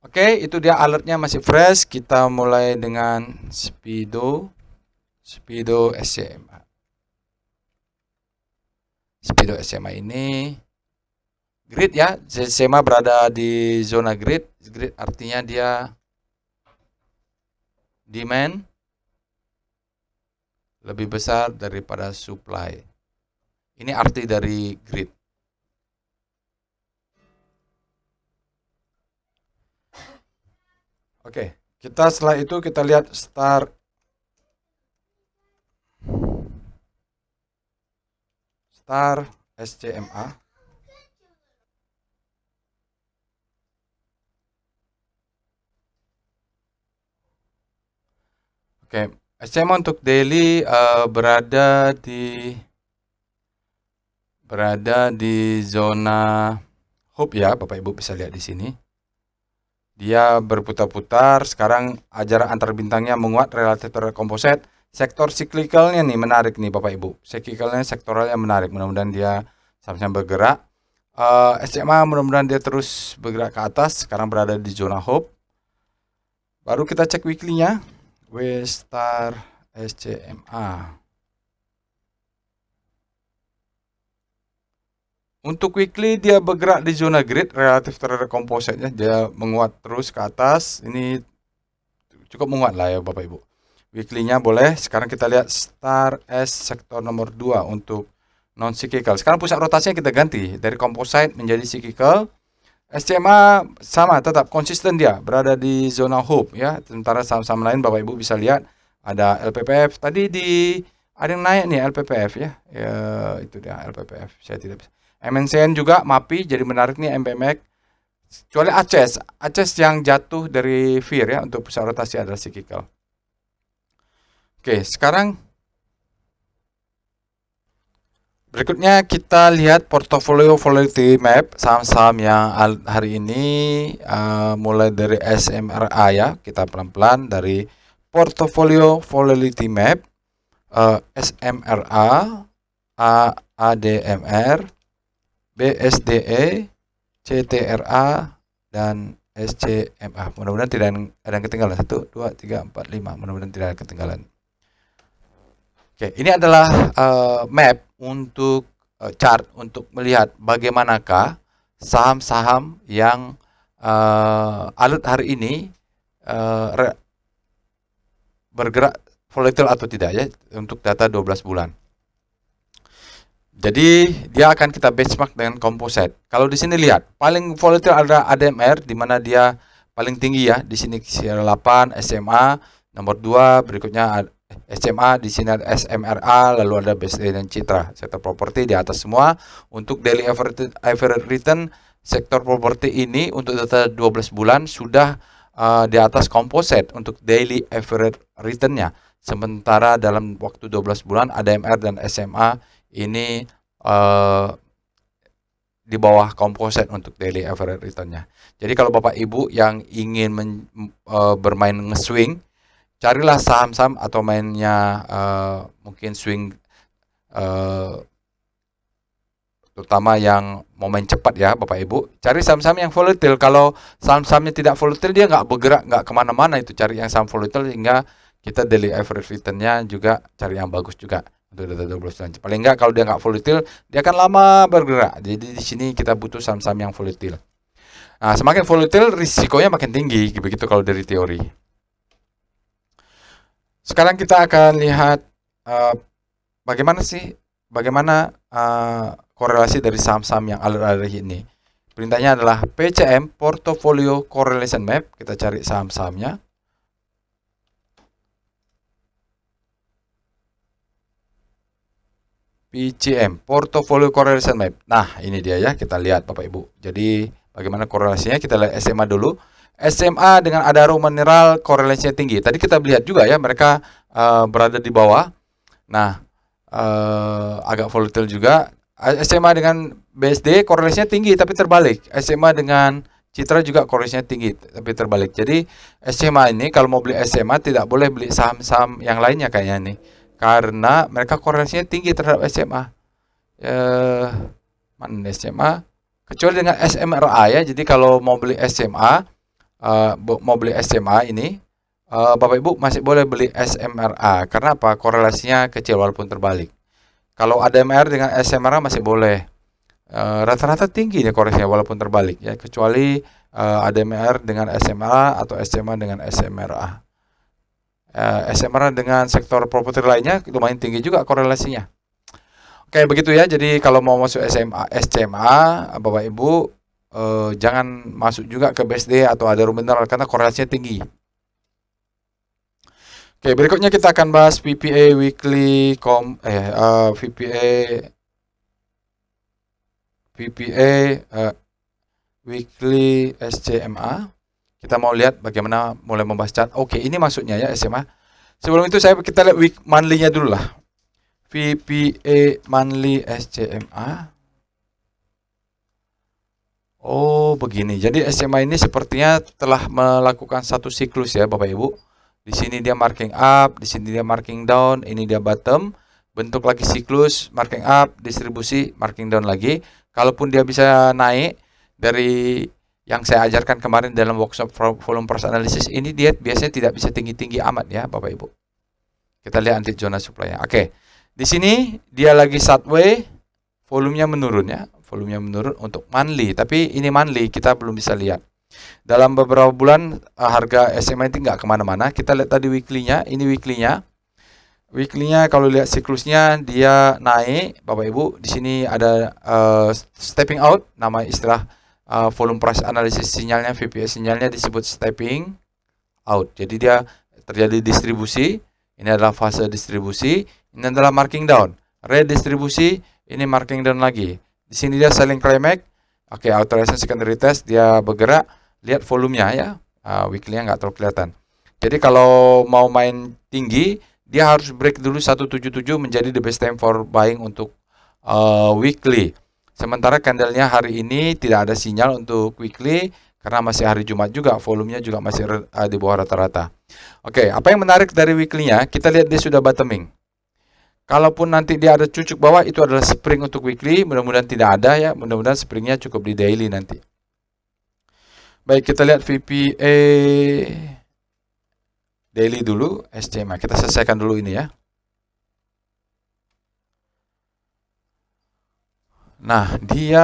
Oke, itu dia alertnya masih fresh. Kita mulai dengan Speedo SCMA. Speedo SCMA ini grid ya, SCMA berada di zona grid. Grid artinya dia demand lebih besar daripada supply. Ini arti dari grid. Oke, kita setelah itu kita lihat star SCMA. Oke, SCMA untuk daily berada di zona hope ya, Bapak Ibu bisa lihat di sini. Dia berputar-putar, sekarang ajaran antar bintangnya menguat relatif terhadap komposit. sektor siklikalnya nih menarik nih Bapak Ibu. Siklikalnya sektoralnya menarik. Mudah-mudahan dia sama-sama bergerak. SMA mudah-mudahan dia terus bergerak ke atas. Sekarang berada di zona hope. Baru kita cek weekly-nya. W-Star SCMA. Untuk weekly dia bergerak di zona grid relatif terhadap kompositnya. Dia menguat terus ke atas. Ini cukup menguat lah ya Bapak Ibu. Weekly-nya boleh. Sekarang kita lihat Star S sektor nomor 2 untuk non cyclical. Sekarang pusat rotasinya kita ganti dari composite menjadi cyclical. SCMA sama, tetap konsisten dia berada di zona hope ya. Sementara saham-saham lain Bapak Ibu bisa lihat ada LPPF tadi ada yang naik nih LPPF ya. Ya itu dia LPPF. Saya tidak bisa. MNCN juga MAPI jadi menarik nih MPMX. Kecuali Aces yang jatuh dari FIR ya, untuk pusat rotasi adalah cyclical. Oke, sekarang berikutnya kita lihat portofolio volatility map saham-saham yang hari ini mulai dari SMRA ya. Kita pelan-pelan dari portofolio volatility map SMRA, ADMR, BSDE, CTRA, dan SCMA. Mudah-mudahan tidak ada yang ketinggalan. 1, 2, 3, 4, 5. Mudah-mudahan tidak ada ketinggalan. Oke, ini adalah map untuk chart untuk melihat bagaimanakah saham-saham yang alert hari ini bergerak volatil atau tidak ya, untuk data 12 bulan. Jadi dia akan kita benchmark dengan composite. Kalau di sini lihat, paling volatil ada ADMR di mana dia paling tinggi ya. Di sini 8 SMA, nomor 2 berikutnya SMA, di sini ada SMRA, lalu ada BSD dan Citra. Sektor properti di atas semua. Untuk daily average return sektor properti ini untuk data 12 bulan sudah di atas composite untuk daily average return-nya. Sementara dalam waktu 12 bulan ADMR dan SMA ini di bawah composite untuk daily average return-nya. Jadi kalau Bapak Ibu yang ingin bermain nge-swing, carilah saham-saham atau mainnya mungkin swing terutama yang mau main cepat ya Bapak Ibu. Cari saham-saham yang volatil. Kalau saham-sahamnya tidak volatil dia nggak bergerak, nggak kemana-mana. Itu cari yang saham volatil sehingga kita daily average return-nya juga cari yang bagus juga. Untuk data 12 bulan. Paling enggak kalau dia nggak volatil, dia akan lama bergerak. Jadi di sini kita butuh saham-saham yang volatil. Nah, semakin volatil risikonya makin tinggi, begitu kalau dari teori. Sekarang kita akan lihat bagaimana korelasi dari saham-saham yang alert ini. Perintahnya adalah PCM Portfolio Correlation Map. Kita cari saham-sahamnya. PCM Portfolio Correlation Map. Nah, ini dia ya, kita lihat Bapak Ibu. Jadi, bagaimana korelasinya? Kita lihat SMA dulu. SMA dengan Adaro Mineral korelasinya tinggi. Tadi kita lihat juga ya, mereka berada di bawah. Nah, agak volatil juga. SMA dengan BSD korelasinya tinggi tapi terbalik. SMA dengan Citra juga korelasinya tinggi tapi terbalik. Jadi, SMA ini kalau mau beli SMA tidak boleh beli saham-saham yang lainnya kayaknya nih. Karena mereka korelasinya tinggi terhadap SMA. Mana SMA? Kecuali dengan SMRA ya. Jadi kalau mau beli SMA, ini, Bapak Ibu masih boleh beli SMRA. Karena apa? Korelasinya kecil walaupun terbalik. Kalau ADMR dengan SMRA masih boleh. Rata-rata tinggi ya korelasinya walaupun terbalik ya. Kecuali ADMR dengan SMRA atau SMA dengan SMRA. SMRA dengan sektor properti lainnya lumayan tinggi juga korelasinya. Oke, begitu ya. Jadi kalau mau masuk SCMA, Bapak Ibu jangan masuk juga ke BSD atau Adaro Mineral karena korelasinya tinggi. Oke, berikutnya kita akan bahas VPA weekly weekly SCMA. Kita mau lihat bagaimana mulai membahas chart. Oke, ini masuknya ya SMA. Sebelum itu kita lihat week monthly-nya dulu lah. VPA monthly SCMA. Oh, begini. Jadi SMA ini sepertinya telah melakukan satu siklus ya Bapak Ibu. Di sini dia marking up, di sini dia marking down, ini dia bottom. Bentuk lagi siklus, marking up, distribusi, marking down lagi. Kalaupun dia bisa naik dari yang saya ajarkan kemarin dalam workshop volume price analysis, ini dia biasanya tidak bisa tinggi-tinggi amat ya Bapak Ibu. Kita lihat nanti zona supply-nya. Oke. Di sini dia lagi sideways, volumenya menurun ya. Volumenya menurun untuk monthly, tapi ini monthly kita belum bisa lihat. Dalam beberapa bulan harga SMA itu nggak kemana-mana. Kita lihat tadi weekly-nya, ini weekly-nya. Weekly-nya kalau lihat siklusnya dia naik, Bapak Ibu. Di sini ada stepping out, nama istilah volume price analysis sinyalnya, VPA sinyalnya disebut stepping out. Jadi dia terjadi distribusi. Ini adalah fase distribusi. Ini adalah marking down. Redistribusi, ini marking down lagi. Di sini dia selling climax. Oke, authorization secondary test dia bergerak. Lihat volumenya ya. Weekly-nya nggak terlalu kelihatan. Jadi kalau mau main tinggi, dia harus break dulu 177 menjadi the best time for buying untuk weekly. Sementara candlenya hari ini tidak ada sinyal untuk weekly karena masih hari Jumat juga, volumenya juga masih di bawah rata-rata. Oke, apa yang menarik dari weekly-nya? Kita lihat dia sudah bottoming. Kalaupun nanti dia ada cucuk bawah, itu adalah spring untuk weekly. Mudah-mudahan tidak ada ya. Mudah-mudahan springnya cukup di daily nanti. Baik, kita lihat VPA daily dulu, SCMA. Kita selesaikan dulu ini ya. Nah, dia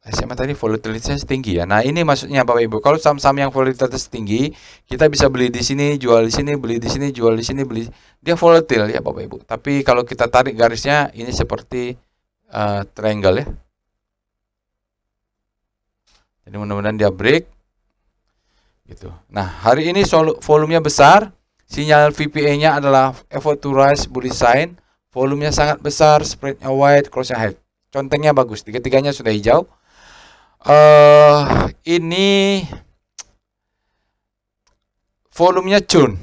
SMA tadi volatilitasnya tinggi ya. Nah, ini maksudnya Bapak Ibu. Kalau saham-saham yang volatilitas tinggi, kita bisa beli di sini, jual di sini, beli di sini, jual di sini, beli. Dia volatil ya Bapak Ibu. Tapi kalau kita tarik garisnya, ini seperti triangle ya. Jadi mudah-mudahan dia break. Gitu. Nah, hari ini volumenya besar. Sinyal VPA-nya adalah effort to rise bullish sign. Volumenya sangat besar, spreadnya wide, close-nya high. Contengnya bagus, tiga-tiganya sudah hijau. Ini volumenya cun.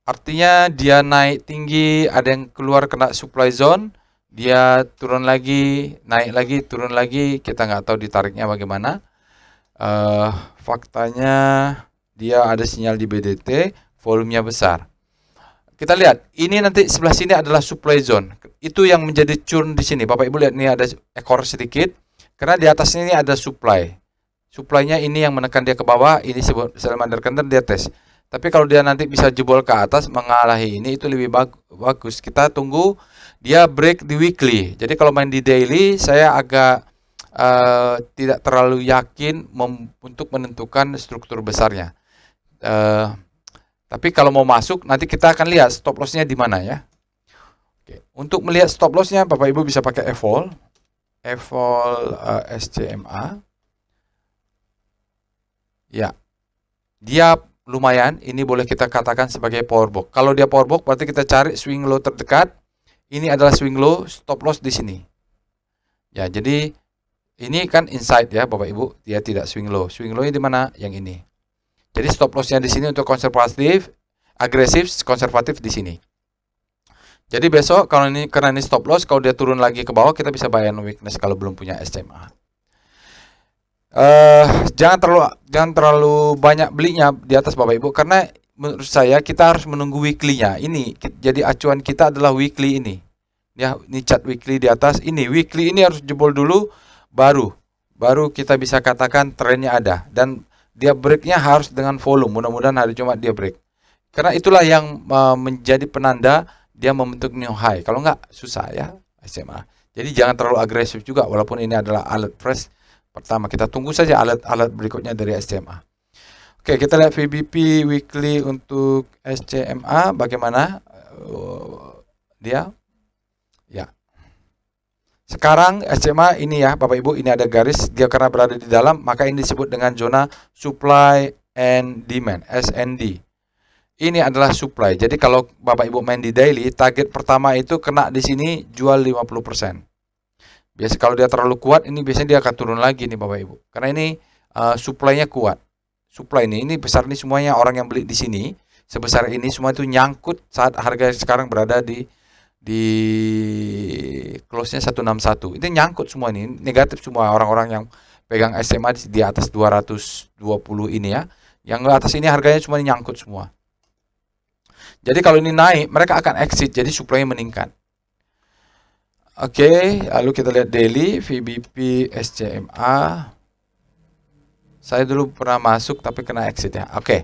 Artinya dia naik tinggi, ada yang keluar kena supply zone, dia turun lagi, naik lagi, turun lagi. Kita nggak tahu ditariknya bagaimana. Faktanya dia ada sinyal di BDT, volumenya besar. Kita lihat, ini nanti sebelah sini adalah supply zone. Itu yang menjadi churn di sini. Bapak Ibu lihat, ini ada ekor sedikit. Karena di atasnya ini ada supply. Supply-nya ini yang menekan dia ke bawah, ini salamander candle dia tes. Tapi kalau dia nanti bisa jebol ke atas, mengalahi ini, itu lebih bagus. Kita tunggu dia break di weekly. Jadi kalau main di daily, saya agak tidak terlalu yakin untuk menentukan struktur besarnya. Tapi kalau mau masuk, nanti kita akan lihat stop loss-nya di mana ya. Oke. Untuk melihat stop loss-nya, Bapak Ibu bisa pakai evol SCMA. Ya, dia lumayan. Ini boleh kita katakan sebagai power box. Kalau dia power box, berarti kita cari swing low terdekat. Ini adalah swing low, stop loss di sini. Ya, jadi ini kan inside ya, Bapak Ibu. Dia tidak swing low. Swing low-nya di mana? Yang ini. Jadi stop loss-nya di sini untuk konservatif, agresif, konservatif di sini. Jadi besok kalau ini karena ini stop loss, kalau dia turun lagi ke bawah kita bisa buy and weakness kalau belum punya SMA. Jangan terlalu banyak belinya di atas Bapak Ibu karena menurut saya kita harus menunggu weekly-nya. Ini jadi acuan kita adalah weekly ini. Ya, ini chart weekly di atas. Ini weekly ini harus jebol dulu baru kita bisa katakan trennya ada dan dia breaknya harus dengan volume. Mudah-mudahan hari Jumat dia break. Karena itulah yang menjadi penanda dia membentuk new high. Kalau enggak susah ya SMA. Jadi jangan terlalu agresif juga walaupun ini adalah alert fresh pertama. Kita tunggu saja alat berikutnya dari SCMA. Oke, kita lihat VBP weekly untuk SCMA bagaimana dia. Ya. Sekarang SMA ini ya Bapak Ibu, ini ada garis, dia karena berada di dalam, maka ini disebut dengan zona supply and demand, SND. Ini adalah supply. Jadi kalau Bapak Ibu main di daily, target pertama itu kena di sini jual 50%. Biasa kalau dia terlalu kuat, ini biasanya dia akan turun lagi nih Bapak Ibu. Karena ini supply-nya kuat. Supply ini besar nih semuanya orang yang beli di sini, sebesar ini semua itu nyangkut saat harga sekarang berada di close-nya 161. Ini nyangkut semua ini, negatif semua orang-orang yang pegang SMA di atas 220 ini ya. Yang atas ini harganya cuma nyangkut semua. Jadi kalau ini naik, mereka akan exit, jadi supply meningkat. Oke, lalu kita lihat daily, VBP, SCMA. Saya dulu pernah masuk tapi kena exit ya. Oke.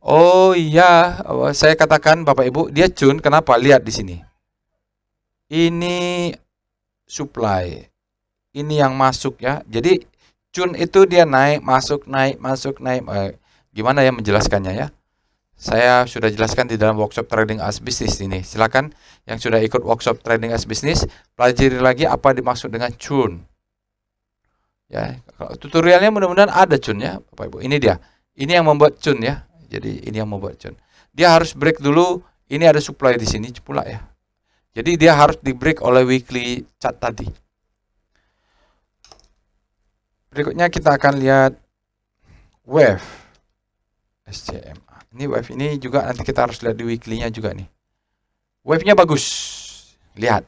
Oh iya, saya katakan Bapak Ibu, dia cun, kenapa? Lihat di sini. Ini supply. Ini yang masuk ya. Jadi cun itu dia naik, masuk, naik, masuk, naik. Gimana ya menjelaskannya ya? Saya sudah jelaskan di dalam workshop trading as business ini. Silakan yang sudah ikut workshop trading as business, pelajari lagi apa dimaksud dengan cun. Ya, tutorialnya mudah-mudahan ada cun ya, Bapak Ibu. Ini dia. Ini yang membuat cun ya. Jadi ini yang membuat cun. Dia harus break dulu. Ini ada supply di sini pula ya. Jadi dia harus di break oleh weekly chart tadi. Berikutnya kita akan lihat wave SCMA. Ini wave ini juga nanti kita harus lihat di weekly-nya juga nih. Wave-nya bagus. Lihat.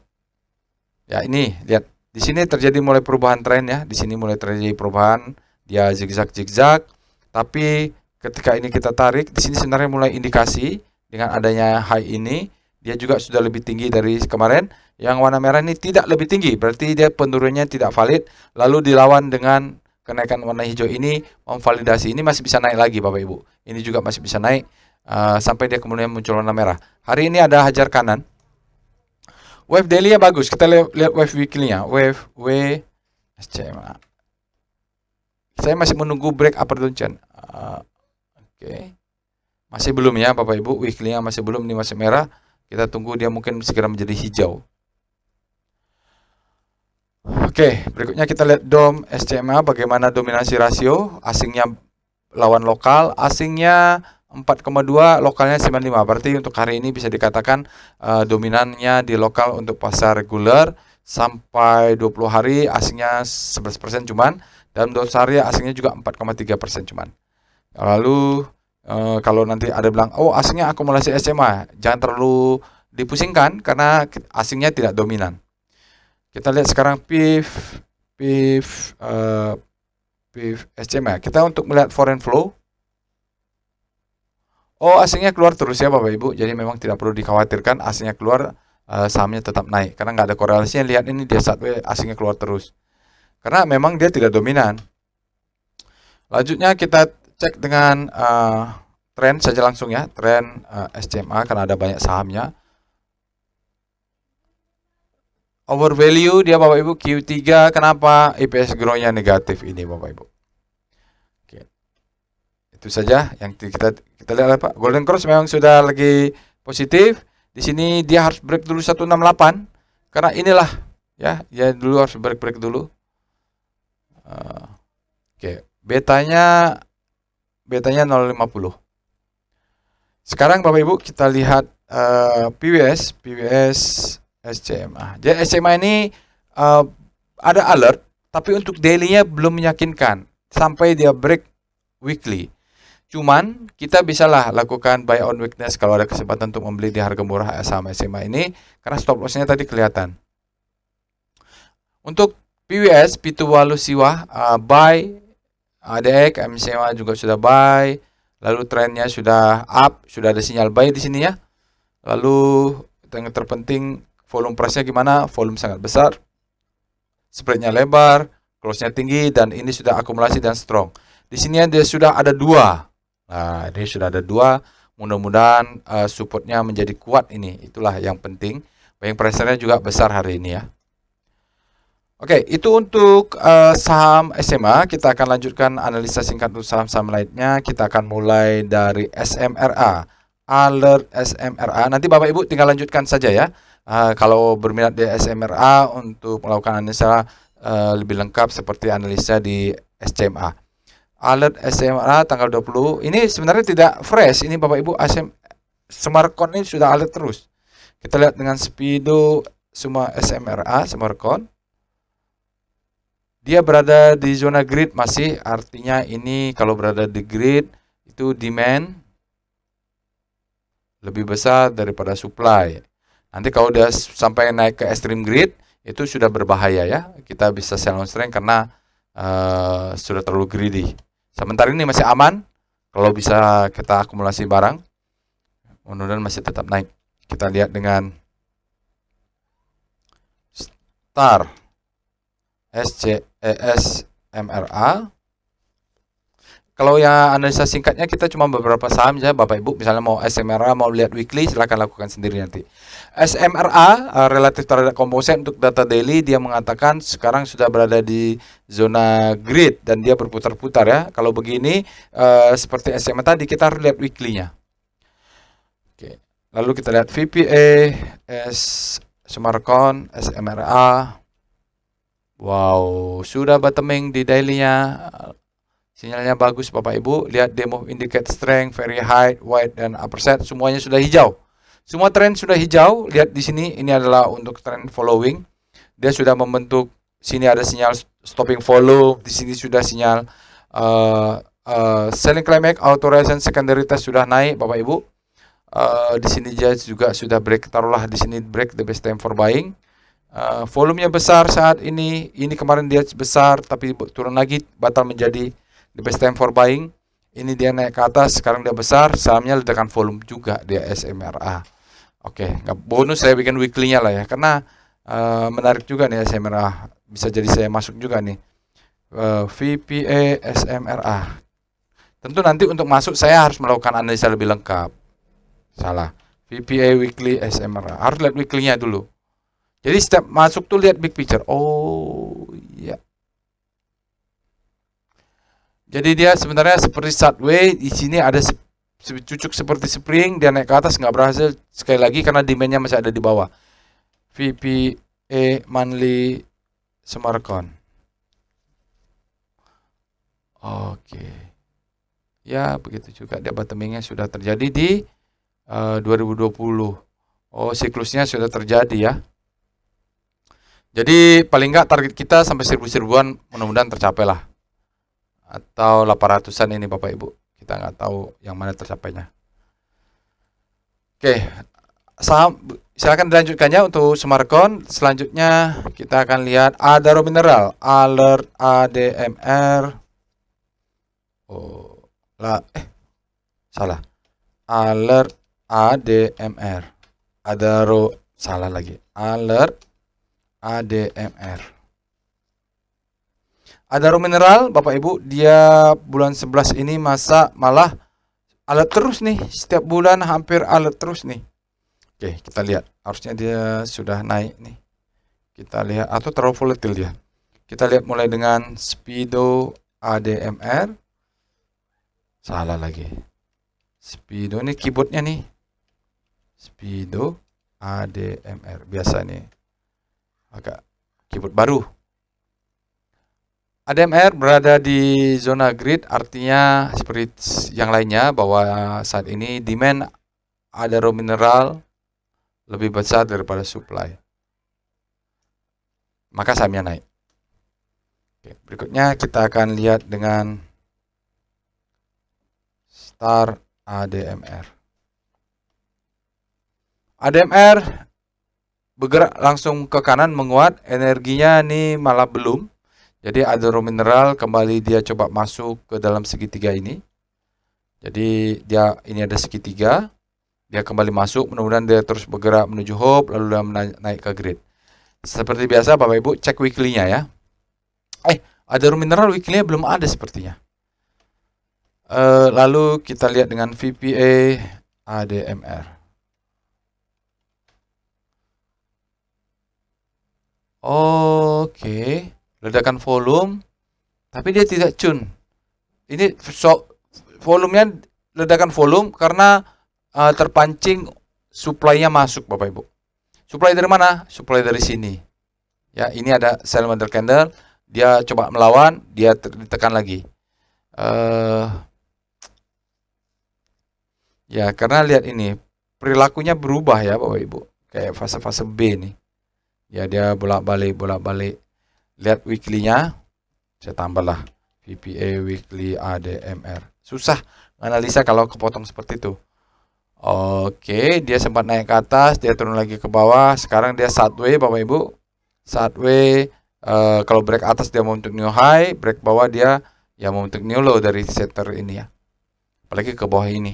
Ya, ini lihat. Di sini terjadi mulai perubahan tren ya. Di sini mulai terjadi perubahan. Dia zigzag. Tapi ketika ini kita tarik, di sini sebenarnya mulai indikasi dengan adanya high ini, dia juga sudah lebih tinggi dari kemarin. Yang warna merah ini tidak lebih tinggi, berarti dia penurunannya tidak valid. Lalu dilawan dengan kenaikan warna hijau ini, memvalidasi. Ini masih bisa naik lagi Bapak Ibu. Ini juga masih bisa naik sampai dia kemudian muncul warna merah. Hari ini ada hajar kanan. Wave daily-nya bagus. Kita lihat wave weekly-nya. Wave SCMA. Saya masih menunggu break upper downtrend. Oke. Masih belum ya Bapak Ibu. Weekly-nya masih belum. Ini masih merah. Kita tunggu dia mungkin segera menjadi hijau. Oke, berikutnya kita lihat DOM SCMA, bagaimana dominasi rasio, asingnya lawan lokal, asingnya 4,2, lokalnya 95. Berarti untuk hari ini bisa dikatakan dominannya di lokal untuk pasar reguler sampai 20 hari asingnya 11% cuman, dalam 12 hari asingnya juga 4,3% cuman. Lalu kalau nanti ada bilang, oh asingnya akumulasi SMA, jangan terlalu dipusingkan karena asingnya tidak dominan. Kita lihat sekarang PIF SCMA. Kita untuk melihat foreign flow. Oh, asingnya keluar terus ya Bapak Ibu. Jadi memang tidak perlu dikhawatirkan asingnya keluar, sahamnya tetap naik. Karena nggak ada korelasinya. Lihat ini dia sideways, asingnya keluar terus. Karena memang dia tidak dominan. Lanjutnya kita cek dengan tren saja langsung ya. Tren SCMA karena ada banyak sahamnya. Overvalue dia Bapak Ibu Q3, kenapa EPS grow-nya negatif ini Bapak Ibu. Oke. Itu saja yang kita lihat Pak. Golden Cross memang sudah lagi positif. Di sini dia harus break dulu 168 karena inilah ya, dia dulu harus break dulu. Oke, betanya 0,50. Sekarang Bapak Ibu kita lihat PWS SCMA. Jadi SCMA ini ada alert, tapi untuk daily-nya belum meyakinkan sampai dia break weekly. Cuman kita bisalah lakukan buy on weakness kalau ada kesempatan untuk membeli di harga murah saham SCMA ini karena stop loss-nya tadi kelihatan. Untuk PWS, Pitu Walu Siwa, buy, ADX, MCMA juga sudah buy, lalu trennya sudah up, sudah ada sinyal buy di sini ya. Lalu yang terpenting volume price-nya gimana? Volume sangat besar, spread-nya lebar, close-nya tinggi, dan ini sudah akumulasi dan strong. Di sini dia sudah ada dua. Nah, ini sudah ada dua. Mudah-mudahan support-nya menjadi kuat ini. Itulah yang penting. Buying pressure-nya juga besar hari ini ya. Oke, itu untuk saham SMA. Kita akan lanjutkan analisa singkat untuk saham-saham lainnya. Kita akan mulai dari SMRA. Alert SMRA. Nanti Bapak Ibu tinggal lanjutkan saja ya. Kalau berminat di SMRA untuk melakukan analisa lebih lengkap seperti analisa di SCMA. Alert SMRA tanggal 20. Ini sebenarnya tidak fresh. Ini Bapak Ibu Semarkon ini sudah alert terus. Kita lihat dengan Speedo semua SMRA, Semarkon. Dia berada di zona grid masih, artinya ini kalau berada di grid itu demand lebih besar daripada supply. Nanti kalau dia sampai naik ke extreme grid itu sudah berbahaya ya. Kita bisa sell on strength karena sudah terlalu greedy. Sementara ini masih aman. Kalau bisa kita akumulasi barang, mudah-mudahan masih tetap naik. Kita lihat dengan STAR SMRA. Kalau yang analisa singkatnya kita cuma beberapa saham saja Bapak Ibu. Misalnya mau SMRA, mau lihat weekly, silakan lakukan sendiri nanti. SMRA relatif terhadap komposit untuk data daily, dia mengatakan sekarang sudah berada di zona grid dan dia berputar-putar ya. Kalau begini seperti SMA tadi, kita harus lihat weekly-nya. Oke. Lalu kita lihat VPA, Sumarkon, SMRA. Wow, sudah bottoming di daily-nya. Sinyalnya bagus Bapak Ibu. Lihat demo indicate strength, very high, wide, dan upper set. Semuanya sudah hijau. Semua tren sudah hijau. Lihat di sini, ini adalah untuk trend following. Dia sudah membentuk, sini ada sinyal stopping follow. Di sini sudah sinyal selling climax, auto rise, secondary test sudah naik Bapak Ibu. Di sini dia juga sudah break. Taruhlah di sini break, the best time for buying. Volumenya besar saat ini. Ini kemarin dia besar, tapi turun lagi, batal menjadi the best time for buying. Ini dia naik ke atas, sekarang dia besar, sahamnya ledakan volume juga dia SMRA. Oke, bonus saya bikin weekly-nya lah ya, karena menarik juga nih SMRA. Bisa jadi saya masuk juga nih. VPA SMRA. Tentu nanti untuk masuk saya harus melakukan analisa lebih lengkap. Salah. VPA weekly SMRA. Harus lihat weekly-nya dulu. Jadi setiap masuk tuh lihat big picture. Oh, iya. Jadi dia sebenarnya seperti sideway, di sini ada cucuk seperti spring, dia naik ke atas nggak berhasil sekali lagi karena demand-nya masih ada di bawah. VPA monthly Sumarkon. Oke. Ya, begitu juga dia bottoming-nya sudah terjadi di 2020. Oh, siklusnya sudah terjadi ya. Jadi paling nggak target kita sampai 1000-1000-an mudah-mudahan tercapai lah. Atau 800-an ini Bapak Ibu. Kita nggak tahu yang mana tercapainya. Oke, saham silakan dilanjutkannya untuk Sumarkon. Selanjutnya kita akan lihat Adaro Mineral, Alert ADMR. Oh, lah salah. Alert ADMR. Adaro salah lagi. Alert ADMR. Adaro Mineral, Bapak Ibu, dia bulan 11 ini malah alert terus nih. Setiap bulan hampir alert terus nih. Oke, kita lihat. Harusnya dia sudah naik nih. Kita lihat, atau terlalu volatil dia. Kita lihat mulai dengan Speedo ADMR. Salah lagi. Speedo ini keyboardnya nih. Speedo ADMR. Biasa nih. Agak keyboard baru. ADMR berada di zona grid, artinya seperti yang lainnya bahwa saat ini demand Adaro Mineral lebih besar daripada supply. Maka sahamnya naik. Oke, berikutnya kita akan lihat dengan Star ADMR. ADMR bergerak langsung ke kanan menguat, energinya nih malah belum. Jadi Adaro Mineral kembali dia coba masuk ke dalam segitiga ini. Jadi dia ini ada segitiga, dia kembali masuk, mudah-mudahan dia terus bergerak menuju hope lalu dia naik ke grid. Seperti biasa Bapak Ibu cek weekly-nya ya. Adaro Mineral weekly-nya belum ada sepertinya. Lalu kita lihat dengan VPA ADMR. Oke, ledakan volume, tapi dia tidak tune. Ini volumenya ledakan volume karena terpancing supply-nya masuk Bapak Ibu. Supply dari mana? Supply dari sini. Ya, ini ada sell mother candle, dia coba melawan, dia ditekan lagi. Ya, karena lihat ini perilakunya berubah ya Bapak Ibu, kayak fase-fase B nih. Ya, dia bolak-balik. Lihat weekly-nya, saya tambahlah VPA weekly ADMR. Susah analisa kalau kepotong seperti itu. Oke, dia sempat naik ke atas, dia turun lagi ke bawah. Sekarang dia sideway Bapak Ibu. Sideway, kalau break atas dia mau untuk new high, break bawah dia ya mau untuk new low dari setter ini ya. apalagi ke bawah ini.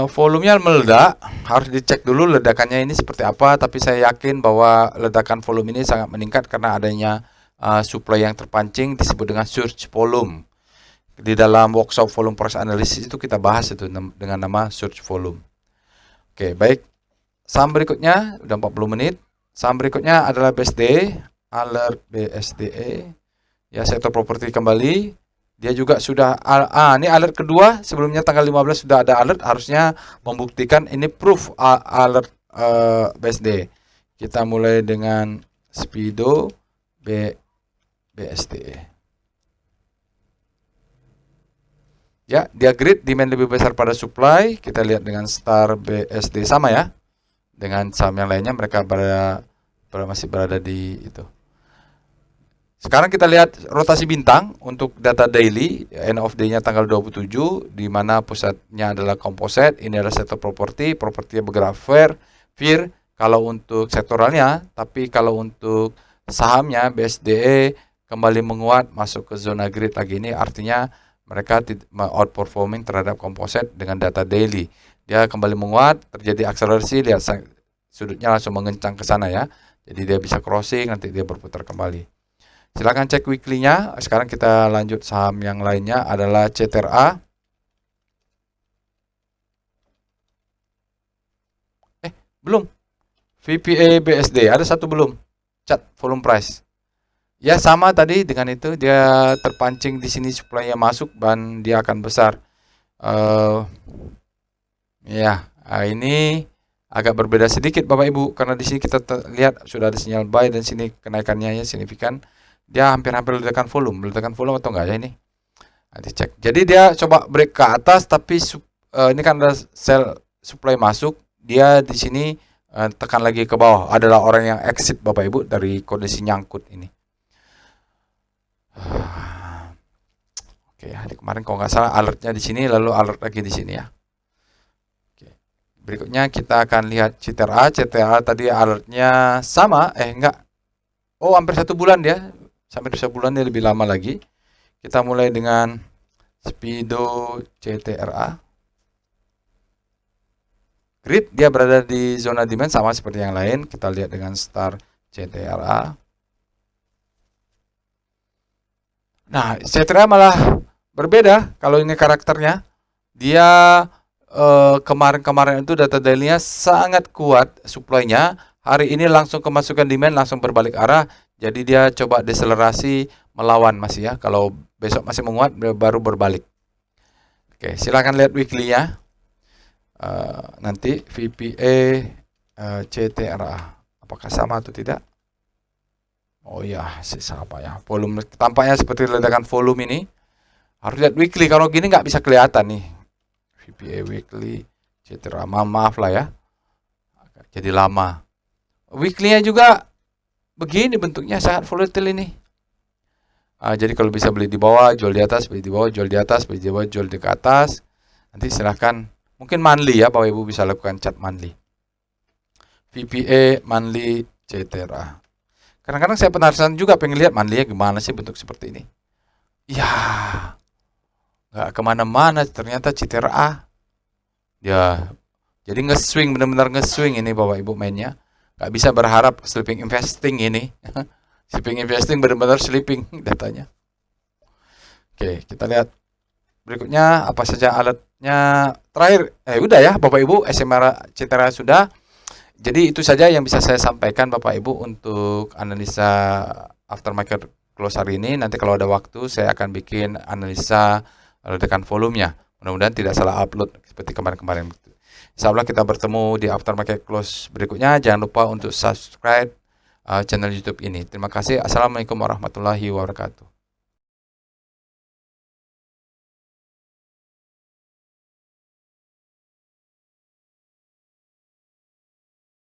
Volumenya meledak, harus dicek dulu ledakannya ini seperti apa, tapi saya yakin bahwa ledakan volume ini sangat meningkat karena adanya supply yang terpancing, disebut dengan surge volume. Di dalam workshop volume process analysis itu kita bahas itu dengan nama surge volume. Oke, baik. Saham berikutnya udah 40 menit. Saham berikutnya adalah BSDE, alert BSDE. Ya, sektor properti kembali. Dia juga sudah ini alert kedua, sebelumnya tanggal 15 sudah ada alert, harusnya membuktikan ini proof alert BSD. Kita mulai dengan Speedo BSD. Ya, dia grid demand lebih besar pada supply. Kita lihat dengan Star BSD sama ya. Dengan saham yang lainnya mereka masih berada di itu. Sekarang kita lihat rotasi bintang untuk data daily, end of day-nya tanggal 27, di mana pusatnya adalah komposit, ini adalah sektor properti, propertinya bergerak fair, kalau untuk sektoralnya, tapi kalau untuk sahamnya, BSDE kembali menguat, masuk ke zona grid lagi, ini artinya mereka outperforming terhadap komposit dengan data daily. Dia kembali menguat, terjadi akselerasi, lihat sudutnya langsung mengencang ke sana ya, jadi dia bisa crossing, nanti dia berputar kembali. Silakan cek weekly-nya. Sekarang kita lanjut saham yang lainnya adalah CTRA. Belum. VPA BSD ada satu belum. Chart volume price. Ya sama tadi dengan itu, dia terpancing di sini supply-nya masuk dan dia akan besar. Ini agak berbeda sedikit Bapak Ibu karena di sini kita lihat sudah ada sinyal buy dan sini kenaikannya ya signifikan. Dia hampir-hampir ledakan volume atau enggak ya ini? Nanti cek. Jadi dia coba break ke atas, tapi ini kan ada sell supply masuk, dia di sini tekan lagi ke bawah. Adalah orang yang exit Bapak Ibu dari kondisi nyangkut ini. Oke, hari kemarin kalau nggak salah alertnya di sini, lalu alert lagi di sini ya. Oke. Berikutnya kita akan lihat CTRA. CTRA tadi alertnya sama, enggak. Oh, hampir 1 bulan dia. Sampai 1 bulan dia lebih lama lagi. Kita mulai dengan Speedo CTRA. Grid dia berada di zona demand sama seperti yang lain. Kita lihat dengan Star CTRA. Nah, CTRA malah berbeda kalau ini karakternya. Dia kemarin-kemarin itu data daily-nya sangat kuat supply-nya. Hari ini langsung kemasukan demand, langsung berbalik arah. Jadi dia coba deselerasi melawan masih ya. Kalau besok masih menguat baru berbalik. Oke, silakan lihat weekly-nya. Nanti VPA CTRA apakah sama atau tidak? Oh ya, sama ya. Volume tampaknya seperti ledakan volume ini. Harus lihat weekly. Kalau gini nggak bisa kelihatan nih. VPA weekly CTRA. Maaf lah ya. Jadi lama. Weekly-nya juga begini bentuknya, sangat volatile ini. Jadi kalau bisa beli di bawah, jual di atas, beli di bawah, jual di atas, beli di bawah, jual di atas. Nanti silahkan, mungkin monthly ya, Bapak Ibu bisa lakukan chart monthly. VPA monthly CTRA. Kadang-kadang saya penasaran juga pengen lihat monthly-nya gimana sih bentuk seperti ini. Ya, nggak kemana-mana ternyata CTRA. Ya, jadi nge-swing, benar-benar nge-swing ini Bapak Ibu mainnya. Nggak bisa berharap sleeping investing ini. Sleeping investing benar-benar sleeping datanya. Oke, kita lihat berikutnya apa saja alatnya. Terakhir, udah ya Bapak Ibu, SMR CTRA sudah. Jadi itu saja yang bisa saya sampaikan Bapak Ibu untuk analisa aftermarket close hari ini. Nanti kalau ada waktu saya akan bikin analisa ledakan volumenya. Mudah-mudahan tidak salah upload seperti kemarin-kemarin. Insya Allah kita bertemu di aftermarket close berikutnya. Jangan lupa untuk subscribe channel YouTube ini. Terima kasih. Assalamualaikum warahmatullahi wabarakatuh.